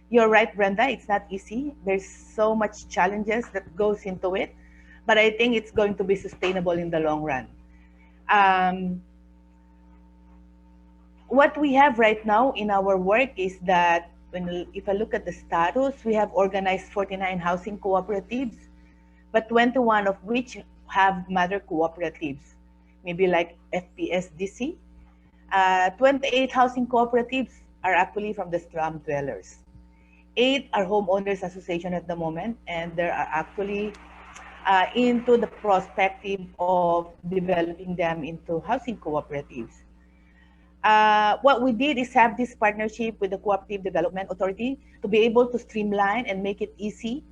Speaker 20: You're right, Brenda, it's not easy. There's so much challenges that goes into it, but I think it's going to be sustainable in the long run. What we have right now in our work is that if I look at the status, we have organized 49 housing cooperatives, but 21 of which have mother cooperatives, maybe like FPSDC. 28 housing cooperatives are actually from the slum dwellers. 8 are homeowners association at the moment, and there are actually into the perspective of developing them into housing cooperatives. What we did is have this partnership with the Cooperative Development Authority to be able to streamline and make it easy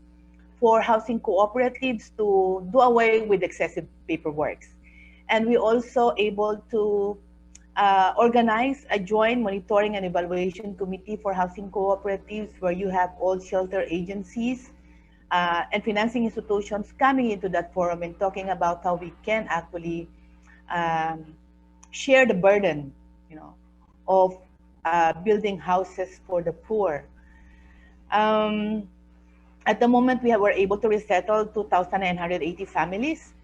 Speaker 20: for housing cooperatives to do away with excessive paperwork. And we also able to organize a joint monitoring and evaluation committee for housing cooperatives where you have all shelter agencies and financing institutions coming into that forum and talking about how we can actually share the burden, of building houses for the poor. At the moment, were able to resettle 2,980 families,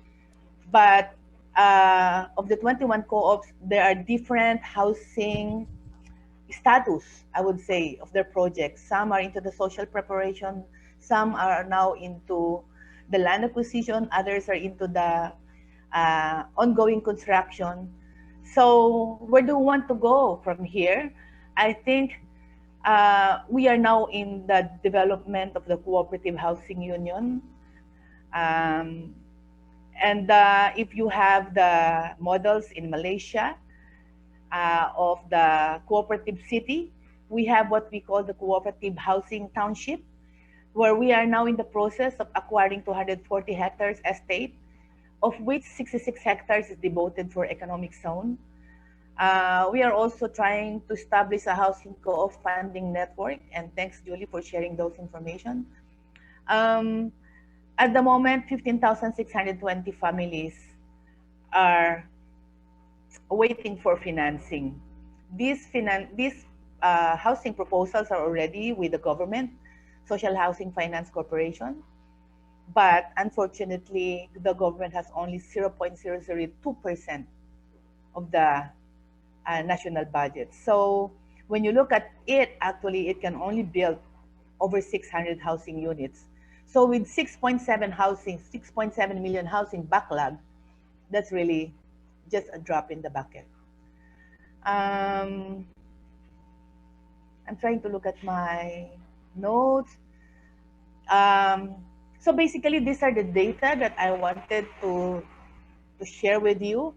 Speaker 20: but of the 21 co-ops, there are different housing status, I would say, of their projects. Some are into the social preparation, some are now into the land acquisition, others are into the ongoing construction. So where do we want to go from here? I think we are now in the development of the Cooperative Housing Union. And if you have the models in Malaysia of the cooperative city, we have what we call the Cooperative Housing Township, where we are now in the process of acquiring 240 hectares estate, of which 66 hectares is devoted for economic zone. We are also trying to establish a housing co-op funding network, and thanks, Julie, for sharing those information. At the moment, 15,620 families are waiting for financing. These housing proposals are already with the government, Social Housing Finance Corporation, but unfortunately, the government has only 0.002% of the national budget. So when you look at it, actually, it can only build over 600 housing units. So with 6.7 million housing backlog, that's really just a drop in the bucket. I'm trying to look at my notes. So basically, these are the data that I wanted to share with you.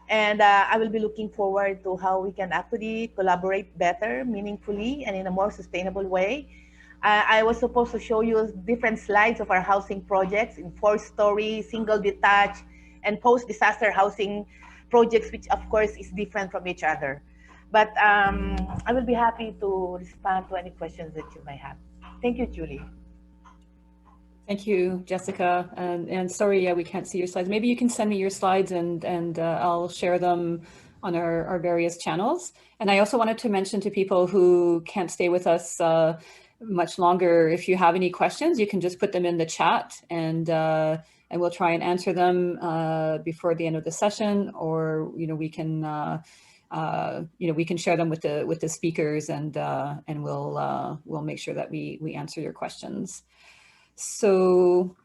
Speaker 20: And I will be looking forward to how we can actually collaborate better, meaningfully, and in a more sustainable way. I was supposed to show you different slides of our housing projects in 4-story, single detached, and post-disaster housing projects, which of course is different from each other. But I will be happy to respond to any questions that you may have. Thank you, Julie.
Speaker 1: Thank you, Jessica. And sorry, yeah, we can't see your slides. Maybe you can send me your slides and I'll share them on our various channels. And I also wanted to mention to people who can't stay with us much longer, if you have any questions, you can just put them in the chat and we'll try and answer them before the end of the session, or we can we can share them with the speakers and we'll make sure that we answer your questions. So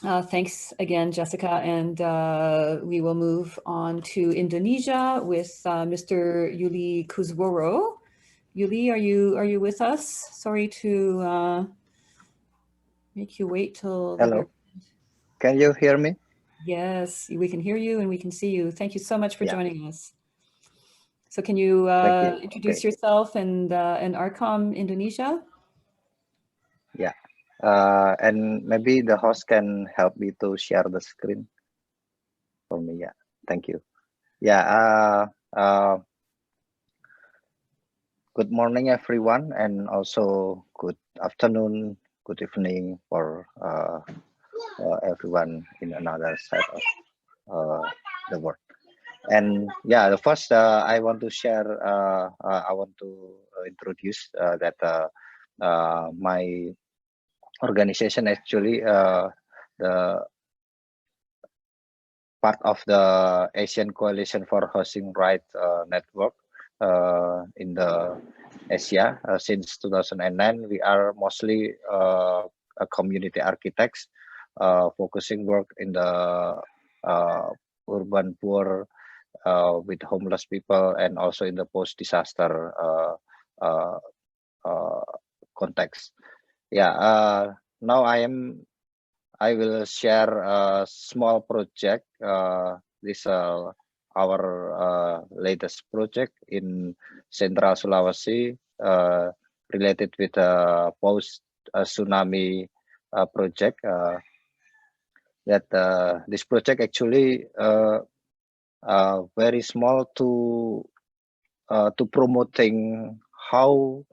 Speaker 1: thanks again, Jessica, and we will move on to Indonesia with Mr. Yuli Kuzworo. Yuli, are you with us? Sorry to make you wait till.
Speaker 21: Hello. Can you hear me?
Speaker 1: Yes, we can hear you and we can see you. Thank you so much for joining us. So can you introduce yourself and Arcom Indonesia?
Speaker 21: Yeah. And maybe the host can help me to share the screen for me. Yeah, thank you. Yeah. Good morning, everyone, and also good afternoon, good evening for everyone in another side of the world. And yeah, the first I want to share, I want to introduce that my organization actually the part of the Asian Coalition for Housing Rights Network in the Asia. Since 2009, we are mostly a community architects focusing work in the urban poor with homeless people and also in the post-disaster context. Yeah, now I will share a small project. This our latest project in Central Sulawesi related with post tsunami project. That this project actually very small to promoting how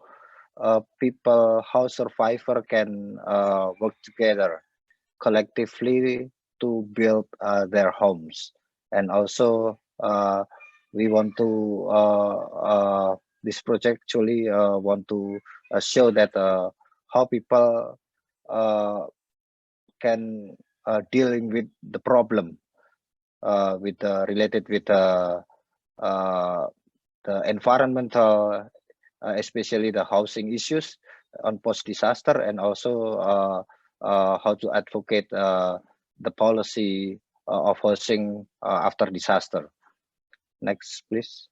Speaker 21: people, how survivor can work together collectively to build their homes. And also we want to this project actually want to show that how people can dealing with the problem with related with the environmental, especially the housing issues on post disaster, and also how to advocate the policy of housing after disaster. Next, please.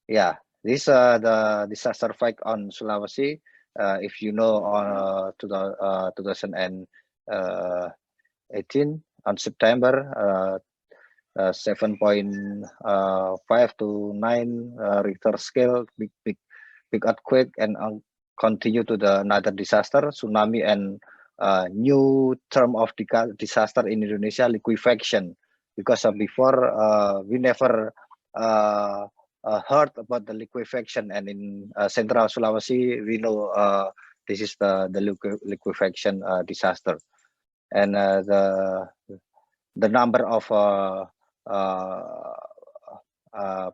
Speaker 21: Yeah, this the disaster fight on Sulawesi. If you know, on 2018 on September, 7.5 to 9 Richter scale, big earthquake, and continue to the another disaster, tsunami, and new term of disaster in Indonesia, liquefaction. Because before we never heard about the liquefaction, and in Central Sulawesi we know this is the liquefaction disaster, and the number of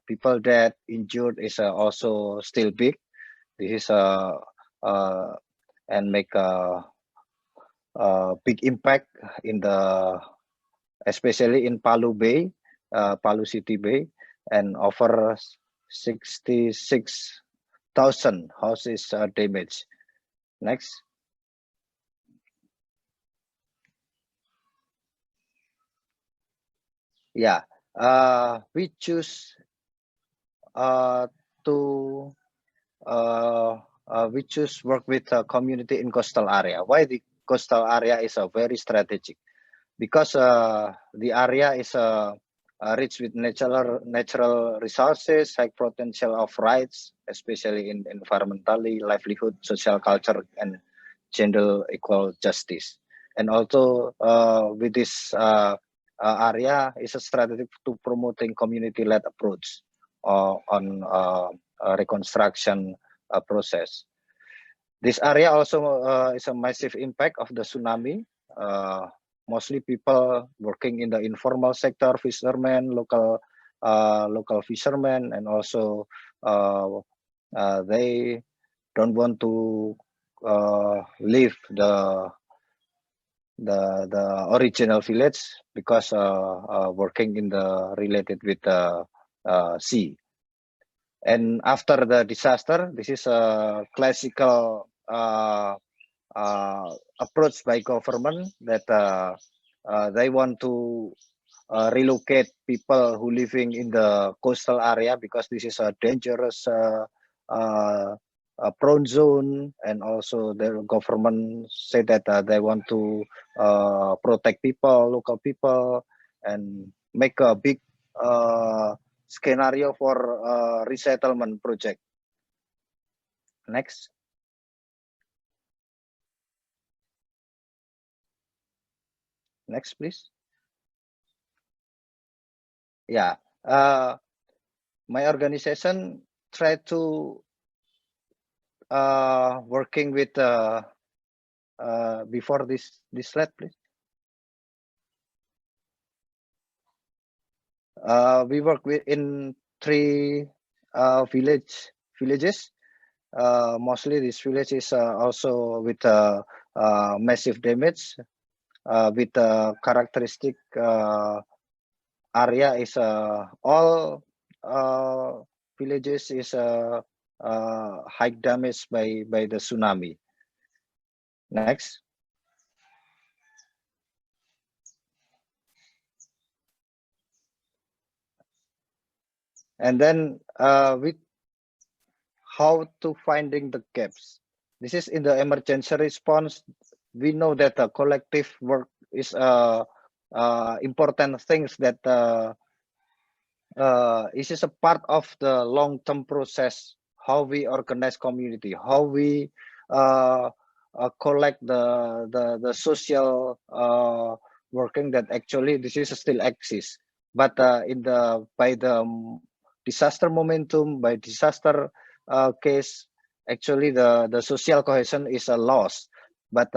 Speaker 21: people that injured is also still big. This is and make a big impact in the, especially in Palu Bay, Palu City Bay, and over 66,000 houses damaged. Next. Yeah, we choose to we choose work with a community in coastal area. Why the coastal area is a very strategic? Because the area is rich with natural resources, high potential of rights, especially in environmentally, livelihood, social culture, and gender equal justice. And also with this area is a strategy to promoting community-led approach on reconstruction process. This area also is a massive impact of the tsunami. Mostly people working in the informal sector, fishermen, local fishermen, and also they don't want to leave the original village because working in the related with the sea. And after the disaster, this is a classical approach by government that they want to relocate people who living in the coastal area, because this is a dangerous prone zone, and also the government say that they want to protect people, local people, and make a big scenario for resettlement project. Next. Next, please. Yeah, my organization try to working with before this slide, please. We work in 3 villages. Mostly this village is also with massive damage, with characteristic area is all villages is high damage by the tsunami. Next. And then with how to finding the gaps. This is in the emergency response. We know that the collective work is important things that this is a part of the long-term process. How we organize community, how we collect the social working that actually this is still exists. But in the by the disaster momentum, by disaster case, actually the social cohesion is a loss. But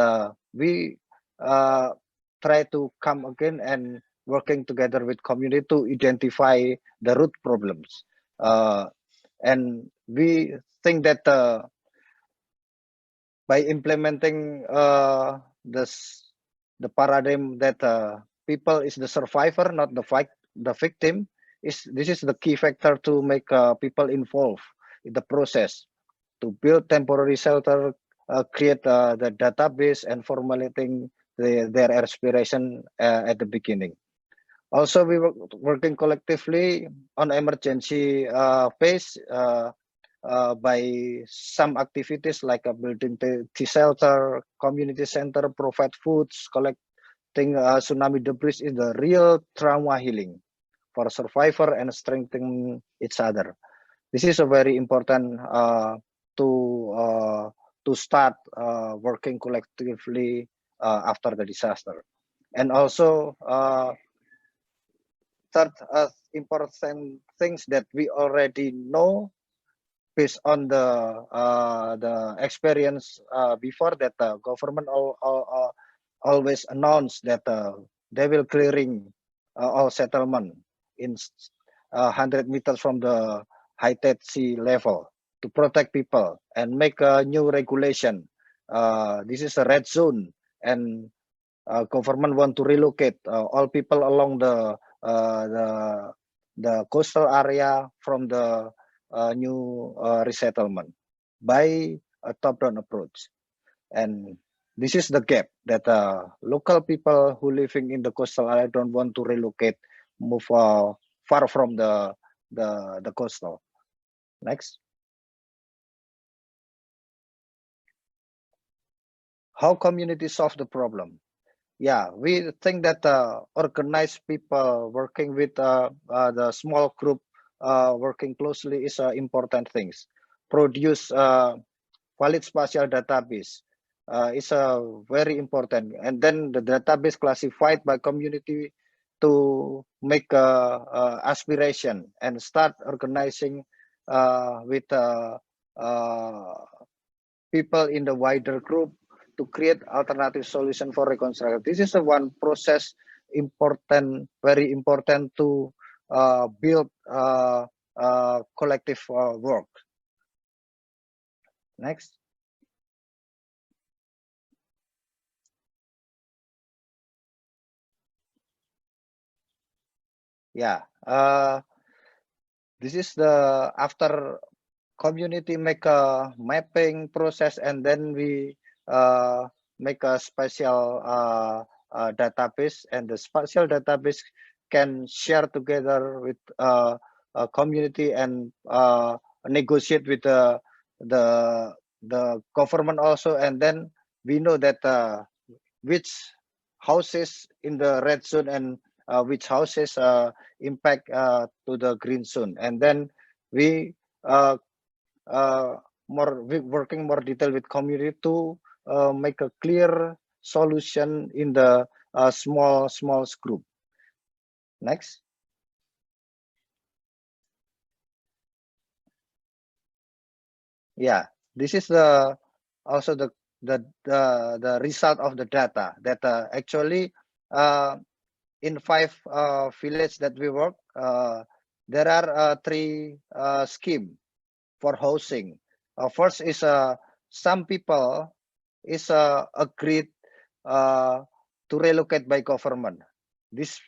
Speaker 21: we try to come again and working together with community to identify the root problems. And we think that by implementing the paradigm that people is the survivor, not the victim, this is the key factor to make people involved in the process, to build temporary shelter, create the database, and formulating their aspiration at the beginning. Also, we were working collectively on emergency phase by some activities like building the shelter, community center, provide foods, collecting tsunami debris is the real trauma healing for survivor and strengthening each other. This is a very important to start working collectively after the disaster. And also third important things that we already know based on the experience before that government always announced that they will clearing all settlement in 100 meters from the high tide sea level to protect people and make a new regulation. This is a red zone, and government want to relocate all people along the coastal area from the new resettlement by a top-down approach. And this is the gap that local people who living in the coastal area don't want to relocate, move far from the coastal. Next. How communities solve the problem? Yeah, we think that organized people working with the small group working closely is important things. Produce valid spatial database is very important, and then the database classified by community to make aspiration and start organizing with people in the wider group to create alternative solution for reconstruction. This is one process important, very important to build collective work. Next. Yeah, this is the after community make a mapping process, and then we make a spatial database, and the spatial database can share together with a community and negotiate with the government also, and then we know that which houses in the red zone and which houses impact to the green zone, and then we working more detail with community to make a clear solution in the small group. Next. Yeah, this is the also the result of the data that actually in 5 villages that we work, there are three schemes for housing. First is some people is agreed to relocate by government. This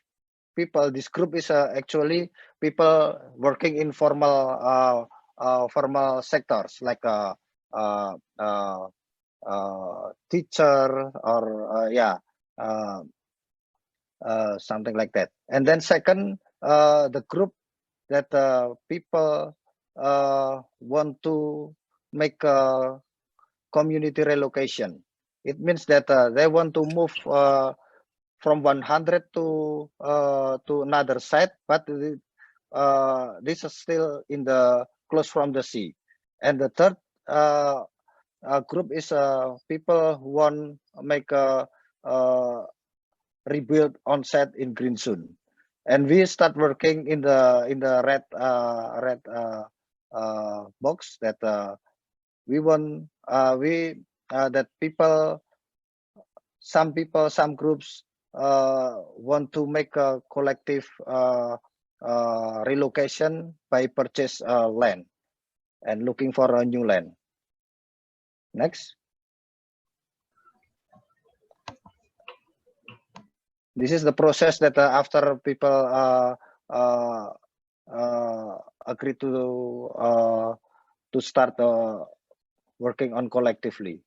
Speaker 21: group is actually people working in formal formal sectors like teacher or something like that. And then second, the group that people want to make a community relocation. It means that they want to move from 100 to another site, but this is still in the close from the sea. And the third group is people who want to make a rebuild on site in green zone. And we start working in the red box that we want that people, some groups want to make a collective relocation by purchase land and looking for a new land. Next. This is the process that after people agree to start working on collectively.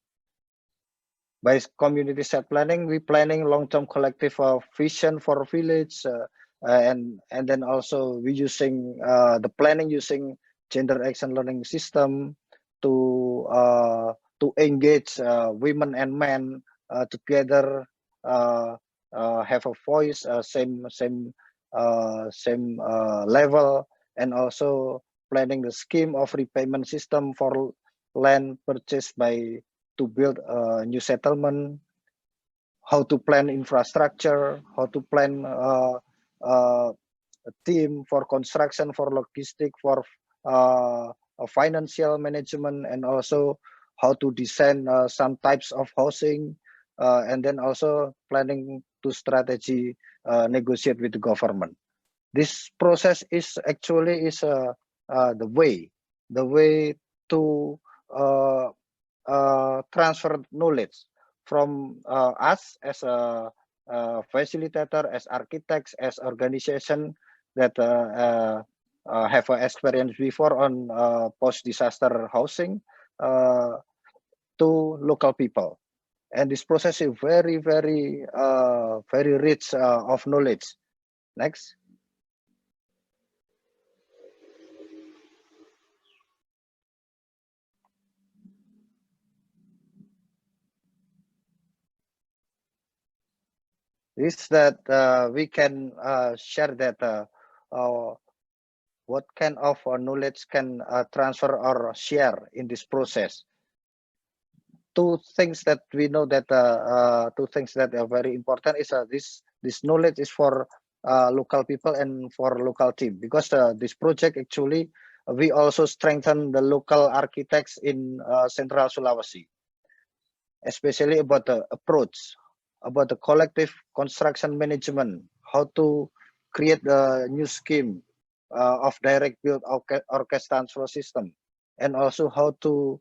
Speaker 21: By community set planning, we planning long-term collective vision for village, and then also we using the planning using gender action learning system to engage women and men together, have a voice, same level, and also planning the scheme of repayment system for land purchased by to build a new settlement, how to plan infrastructure, how to plan a team for construction, for logistic, for financial management, and also how to design some types of housing, and then also planning to strategy negotiate with the government. This process is actually the way to transfer knowledge from us as a facilitator, as architects, as organization that have experience before on post-disaster housing to local people. And this process is very rich of knowledge. Next. Is that we can share that what kind of knowledge can transfer or share in this process. Two things that we know that two things that are very important is this knowledge is for local people and for local team, because this project actually we also strengthen the local architects in Central Sulawesi, especially about the approach, about the collective construction management, how to create a new scheme of direct build orchestra transfer system, and also how to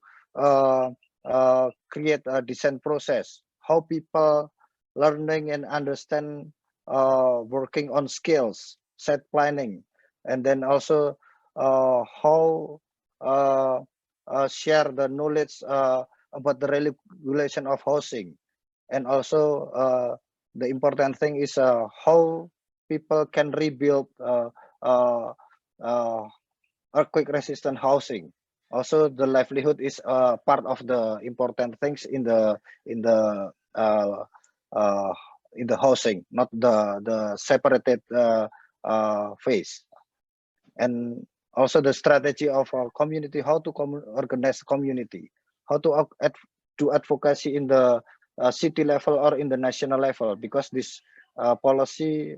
Speaker 21: create a design process, how people learning and understand working on skills, set planning, and then also how share the knowledge about the regulation of housing. And also the important thing is how people can rebuild earthquake resistant housing. Also, the livelihood is part of the important things in the housing, not the separated phase. And also the strategy of our community, how to organize community, how to do advocacy in the city level or in the national level, because this policy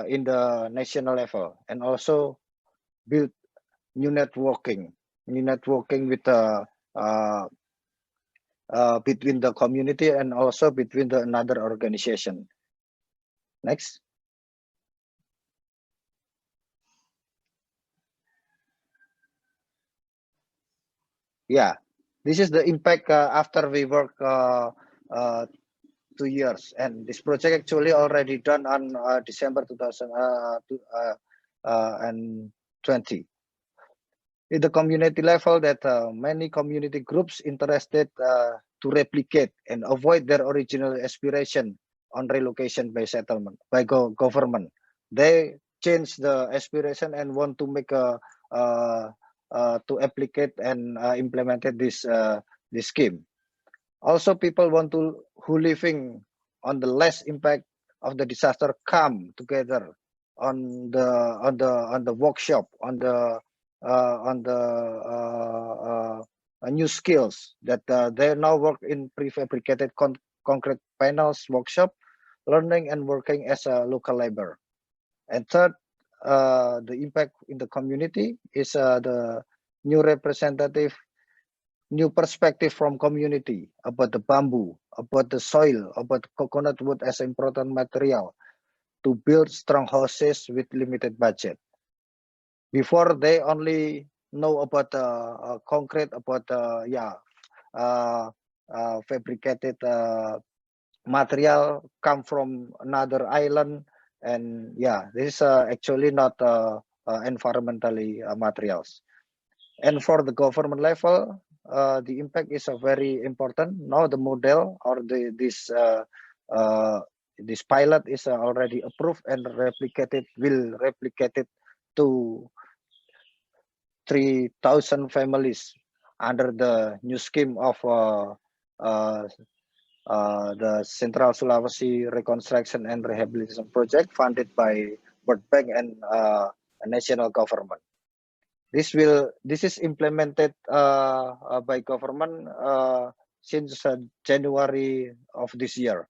Speaker 21: in the national level, and also build new networking with between the community and also between the another organization. Next. Yeah, this is the impact after we work 2 years, and this project actually already done on December 2020. In the community level, that many community groups interested to replicate and avoid their original aspiration on relocation by settlement by government. They change the aspiration and want to make a to applicate and implemented this scheme. Also, people want to who living on the less impact of the disaster come together on the workshop on the new skills that they now work in prefabricated concrete panels workshop, learning and working as a local labor. And third, the impact in the community is the new representative, new perspective from community about the bamboo, about the soil, about coconut wood as important material to build strong houses with limited budget. Before they only know about concrete, about fabricated material come from another island, and this is actually not environmentally materials. And for the government level, the impact is very important. Now the model or this pilot is already approved and will replicate it to 3,000 families under the new scheme of the Central Sulawesi Reconstruction and Rehabilitation Project funded by World Bank and national government. This is implemented by government since January of this year.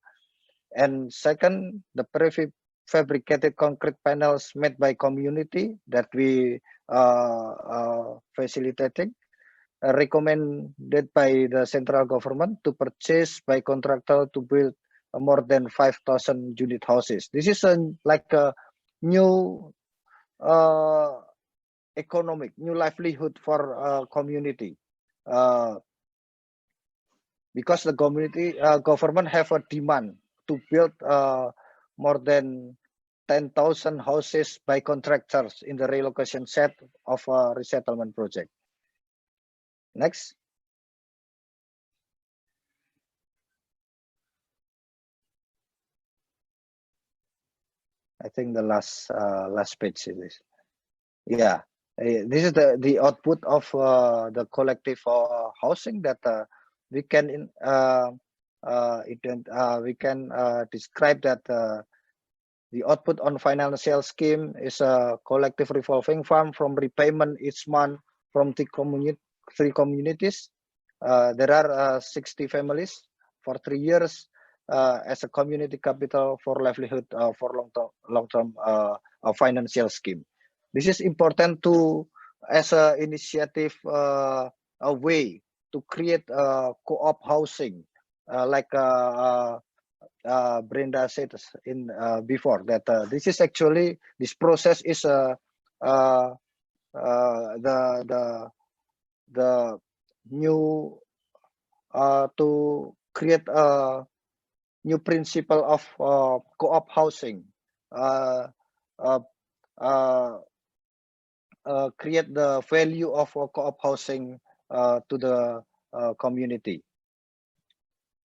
Speaker 21: And second, the prefabricated concrete panels made by community that we facilitating, recommended by the central government to purchase by contractor to build more than 5,000 unit houses. This is like a new economic, new livelihood for community, because the community government have a demand to build more than 10,000 houses by contractors in the relocation set of a resettlement project. Next. I think the last page is this. Yeah, this is the output of the collective housing that we can describe that the output on financial scheme is a collective revolving fund from repayment each month from three communities. There are 60 families for 3 years as a community capital for livelihood for long-term financial scheme. This is important to as a initiative, a way to create co-op housing, like Brenda said in before that this is actually this process is the new to create a new principle of co-op housing, create the value of co-op housing to the community.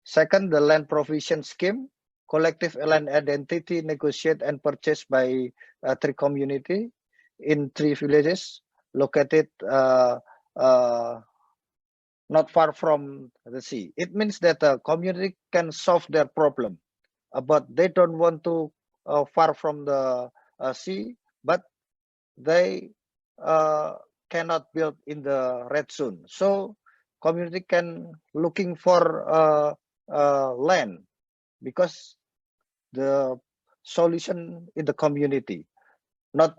Speaker 21: Second, the land provision scheme, collective land identity negotiated and purchased by 3 community in 3 villages located not far from the sea. It means that the community can solve their problem, but they don't want to far from the sea, but they cannot build in the red zone. So community can looking for land, because the solution in the community, not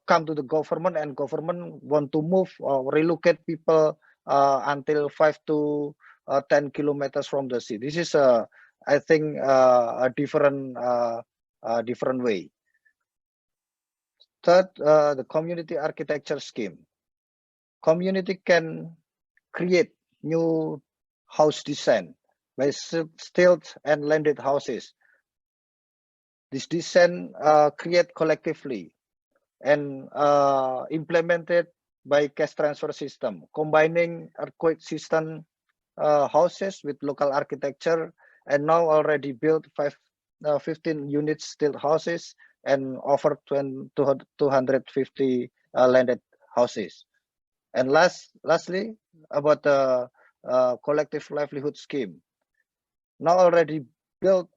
Speaker 21: come to the government, and government want to move or relocate people until 5 to 10 kilometers from the sea. This is I think a different way. Third, the community architecture scheme. Community can create new house design by stilt and landed houses. This design create collectively and implemented by cash transfer system, combining earthquake-resistant houses with local architecture, and now already built 15 unit stilt houses and over 250 landed houses. And lastly, about the collective livelihood scheme, now already built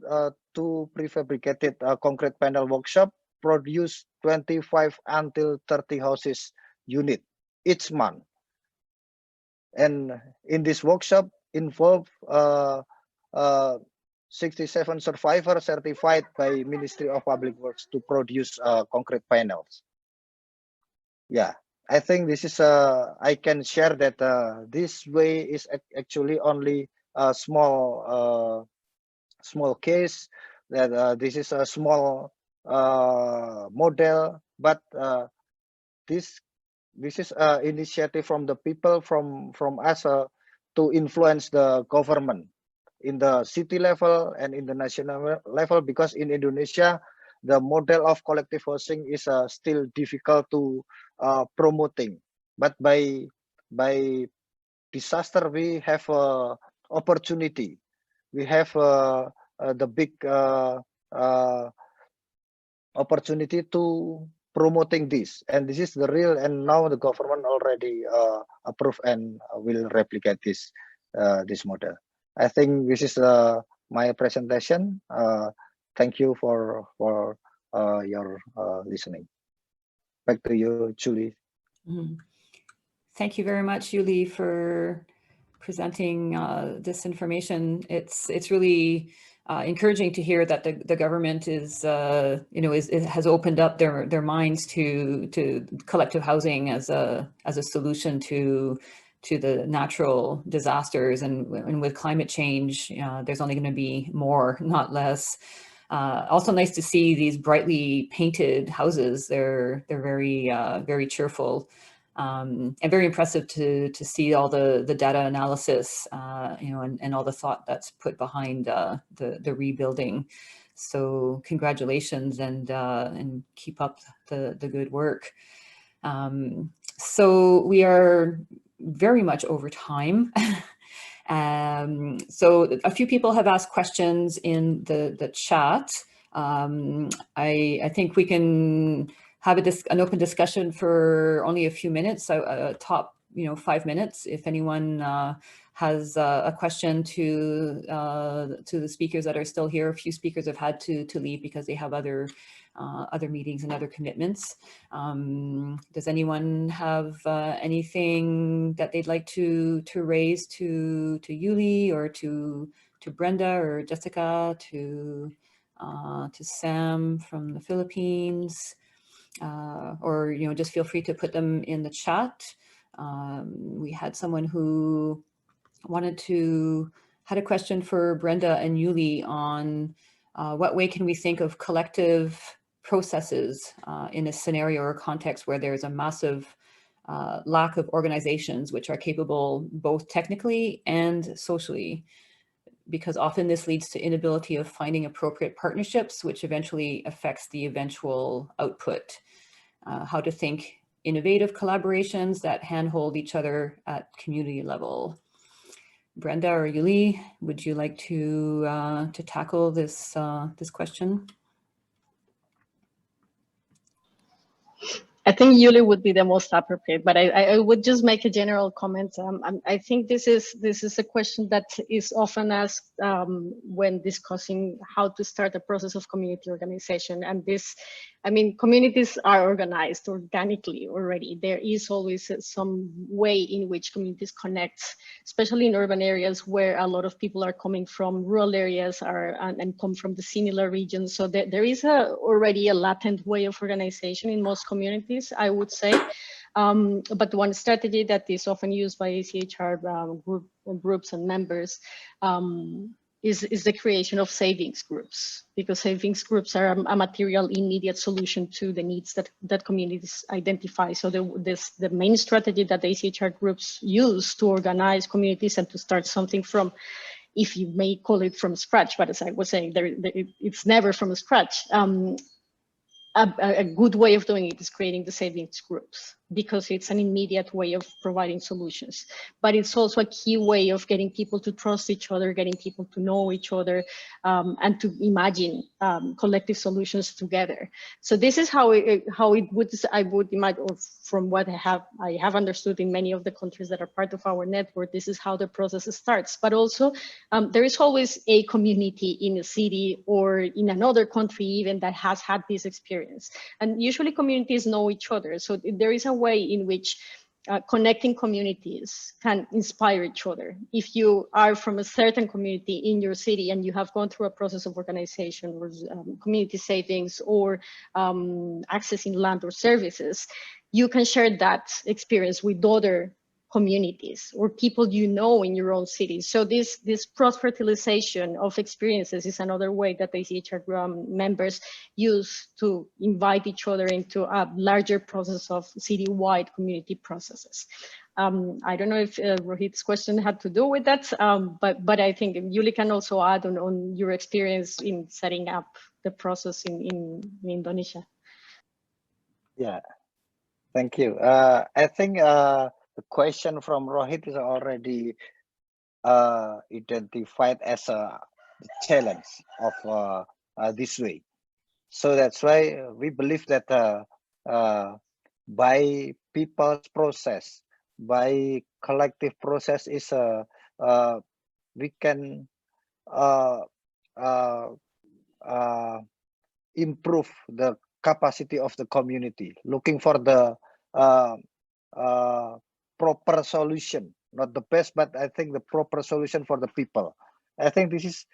Speaker 21: 2 prefabricated concrete panel workshop, produce 25 until 30 houses unit each month. And in this workshop involve 67 survivors certified by Ministry of Public Works to produce concrete panels. Yeah, I think this is I can share that this way is actually only a small case, that this is a small model, but this is initiative from the people, from us, to influence the government in the city level and in the national level, because in Indonesia the model of collective housing is still difficult to promoting. But by disaster we have opportunity, we have the big opportunity to promoting this, and this is the real, and now the government already approved and will replicate this this model. I think this is my presentation. Thank you for your listening. Back to you, Julie.
Speaker 1: Thank you very much, Julie, for presenting this information. It's really encouraging to hear that the government is has opened up their minds to collective housing as a solution to the natural disasters, and with climate change, there's only going to be more, not less. Also nice to see these brightly painted houses. They're very very cheerful. And very impressive to see all the data analysis, and all the thought that's put behind the rebuilding. So congratulations, and keep up the good work. So we are very much over time. So a few people have asked questions in the chat. I think we can have an open discussion for only a few minutes, so top 5 minutes. If anyone has a question to the speakers that are still here. A few speakers have had to leave because they have other meetings and other commitments. Does anyone have anything that they'd like to raise to Yuli, or to Brenda or Jessica, to Sam from the Philippines? Or just feel free to put them in the chat. We had someone who had a question for Brenda and Yuli on what way can we think of collective processes in a scenario or context where there's a massive lack of organizations which are capable both technically and socially, because often this leads to inability of finding appropriate partnerships, which eventually affects the eventual output. How to think innovative collaborations that handhold each other at community level. Brenda or Yuli, would you like to tackle this question?
Speaker 19: I think Yuli would be the most appropriate, but I would just make a general comment. I think this is a question that is often asked when discussing how to start a process of community organization. And communities are organized organically already. There is always some way in which communities connect, especially in urban areas where a lot of people are coming from rural areas and come from the similar regions. So there is already a latent way of organization in most communities, I would say. But one strategy that is often used by ACHR groups and members is the creation of savings groups, because savings groups are a material immediate solution to the needs that communities identify. So the main strategy that the ACHR groups use to organize communities and to start something from, if you may call it from scratch, but as I was saying, it's never from scratch. A good way of doing it is creating the savings groups, because it's an immediate way of providing solutions. But it's also a key way of getting people to trust each other, getting people to know each other, and to imagine collective solutions together. So this is how I would imagine, or from what I have understood in many of the countries that are part of our network, this is how the process starts. But also there is always a community in a city or in another country even that has had this experience. And usually communities know each other. So there is a way in which connecting communities can inspire each other. If you are from a certain community in your city and you have gone through a process of organization or community savings or accessing land or services, you can share that experience with other communities or people you know in your own city. So this cross-fertilization of experiences is another way that the ACHR members use to invite each other into a larger process of citywide community processes. I don't know if Rohit's question had to do with that, but I think Yuli can also add on your experience in setting up the process in Indonesia.
Speaker 21: Yeah, thank you. I think the question from Rohit is already identified as a challenge of this way. So that's why we believe that by people's process, by collective process is we can improve the capacity of the community, looking for the proper solution, not the best, but I think the proper solution for the people. I think this is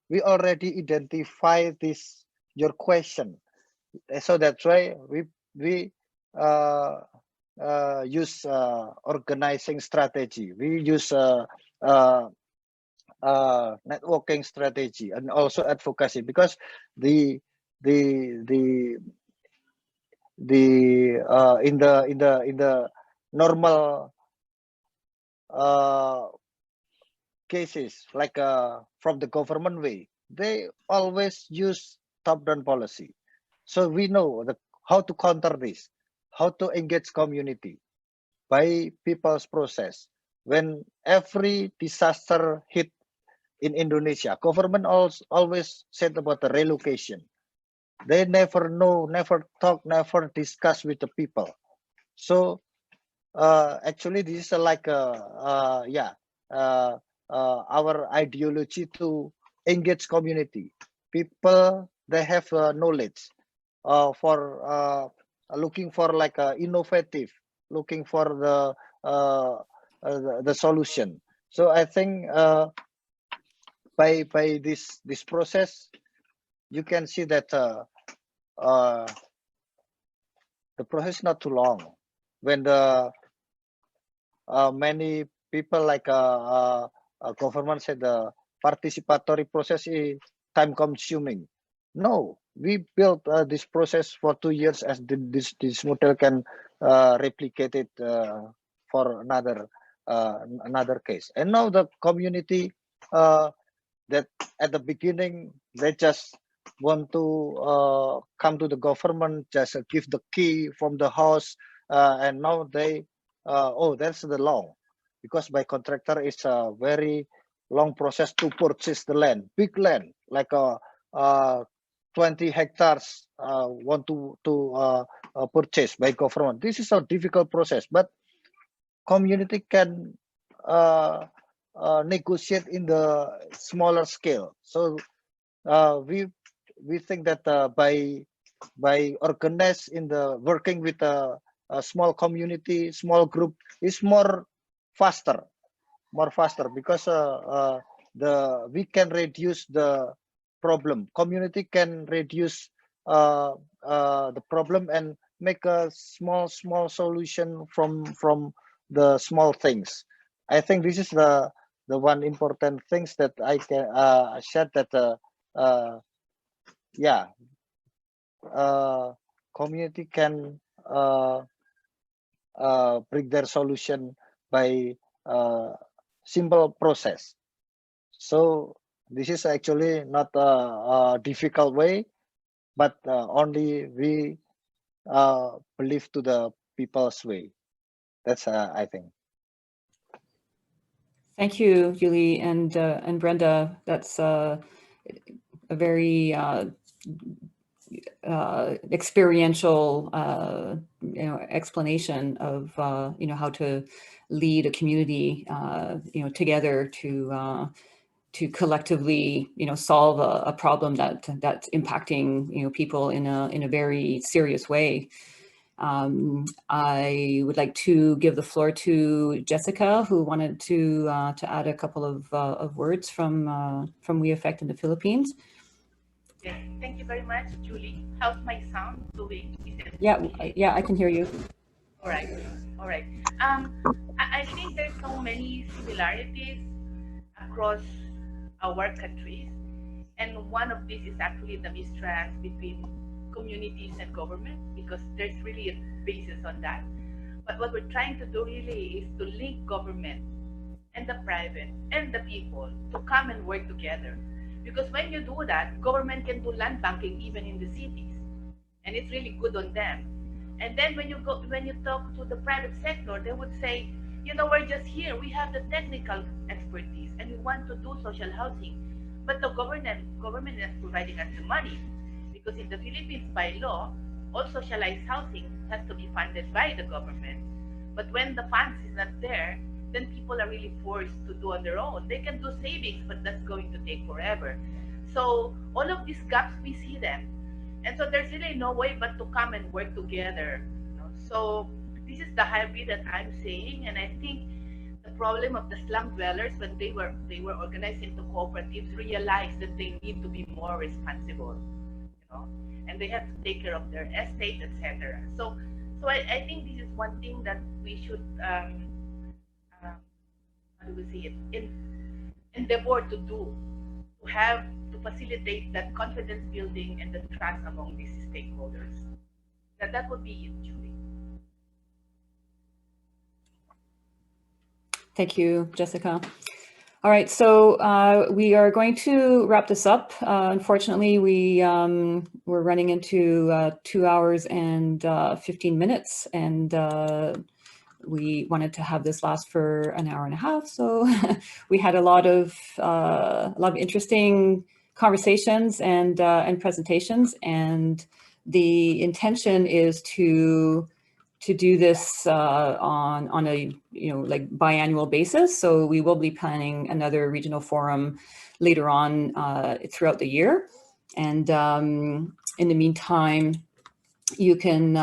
Speaker 21: we already identify this your question, so that's why we use organizing strategy. We use networking strategy and also advocacy, because in the normal cases, like from the government way, they always use top-down policy. So we know how to counter this, how to engage community by people's process. When every disaster hit in Indonesia, government always said about the relocation. They never know, never talk, never discuss with the people. So actually, this is like our ideology to engage community. People, they have knowledge for looking for like innovative, looking for the solution. So I think by this process, you can see that the process is not too long. When the many people like government said the participatory process is time consuming. No, we built this process for 2 years, as this model can replicate it for another case. And now the community that at the beginning they just want to come to the government, just give the key from the house, and now they oh, that's the law, because by contractor it's a very long process to purchase the land, big land, like 20 hectares want to purchase by government. This is a difficult process, but community can negotiate in the smaller scale. So we think that by organize in the working with a small community, small group is more faster, because we can reduce the problem. Community can reduce the problem and make a small solution from the small things. I think this is the the one important things that I can share that yeah, community can bring their solution by simple process. So this is actually not a difficult way, but only we believe to the people's way. That's I think.
Speaker 1: Thank you, Julie and Brenda. That's a very experiential, explanation of how to lead a community, together to collectively, solve a problem that's impacting people in a very serious way. I would like to give the floor to Jessica, who wanted to add a couple of words from We Affect in the Philippines.
Speaker 20: Yes, thank you very much, Julie. How's my sound doing?
Speaker 1: Yeah, I can hear you.
Speaker 20: All right, all right. I think there's so many similarities across our countries, and one of these is actually the mistrust between communities and government, because there's really a basis on that. But what we're trying to do really is to link government and the private and the people to come and work together. Because when you do that, government can do land banking even in the cities, and it's really good on them. And then when you talk to the private sector, they would say, we're just here. We have the technical expertise, and we want to do social housing, but the government is providing us the money, because in the Philippines, by law, all socialized housing has to be funded by the government. But when the funds is not there, then people are really forced to do on their own. They can do savings, but that's going to take forever. So all of these gaps, we see them. And so there's really no way but to come and work together. So this is the hybrid that I'm saying. And I think the problem of the slum dwellers, when they were organized into cooperatives, realized that they need to be more responsible, and they have to take care of their estate, etc. So I think this is one thing that we should how do we say it, endeavor to do, to facilitate that confidence building and the trust among these stakeholders. That would be it, Julie.
Speaker 1: Thank you, Jessica. All right, so we are going to wrap this up. Unfortunately, we're running into 2 hours and 15 minutes, and we wanted to have this last for an hour and a half. So we had a lot of interesting conversations and presentations, and the intention is to do this on a biannual basis. So we will be planning another regional forum later on throughout the year. And in the meantime, you can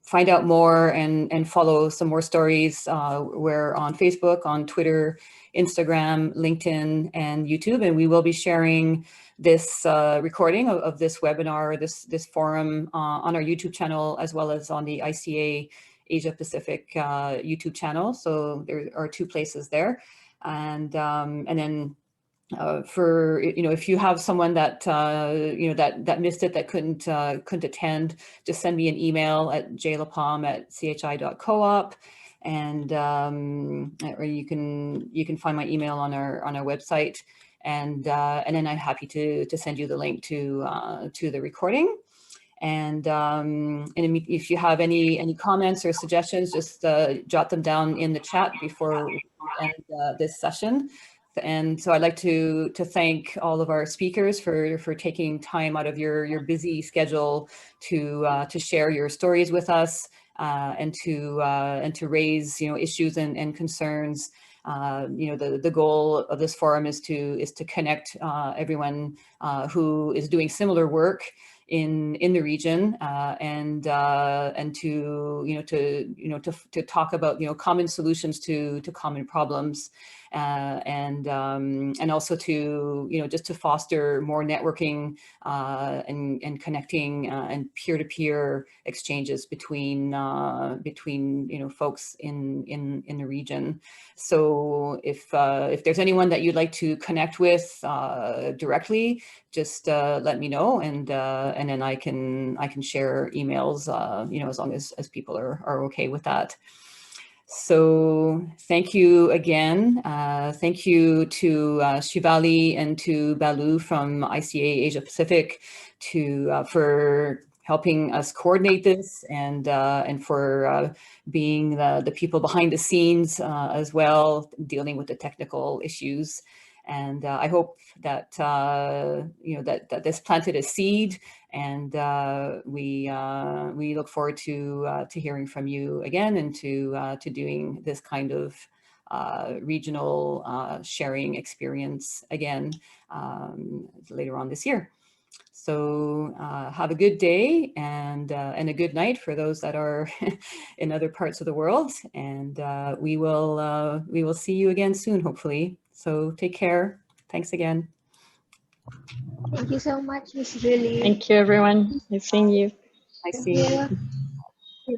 Speaker 1: find out more and follow some more stories. We're on Facebook, on Twitter, Instagram, LinkedIn, and YouTube, and we will be sharing this recording of this webinar, this forum on our YouTube channel, as well as on the ICA Asia Pacific YouTube channel. So there are 2 places there, and then for if you have someone that that missed it, that couldn't attend, just send me an email at jlapalm@chi.coop, and or you can find my email on our website, and then I'm happy to send you the link to the recording. And if you have any comments or suggestions, just jot them down in the chat before we end this session. And so I'd like to thank all of our speakers for taking time out of your busy schedule to share your stories with us, and to raise issues and concerns. The goal of this forum is to connect everyone who is doing similar work in the region, and to talk about common solutions to common problems. and also to, just to foster more networking and connecting and peer-to-peer exchanges between folks in the region. So if there's anyone that you'd like to connect with directly, just let me know, and then I can share emails, as long as people are okay with that. So thank you again. Thank you to Shivali and to Balu from ICA Asia Pacific for helping us coordinate this, and for being the people behind the scenes as well, dealing with the technical issues. And I hope that that this planted a seed, and we look forward to hearing from you again, and to doing this kind of regional sharing experience again later on this year. So have a good day and a good night for those that are in other parts of the world, and we will see you again soon, hopefully. So take care. Thanks again.
Speaker 16: Thank you so much, Miss Julie.
Speaker 19: Thank you, everyone. Nice seeing you.
Speaker 1: Nice seeing you.
Speaker 16: you.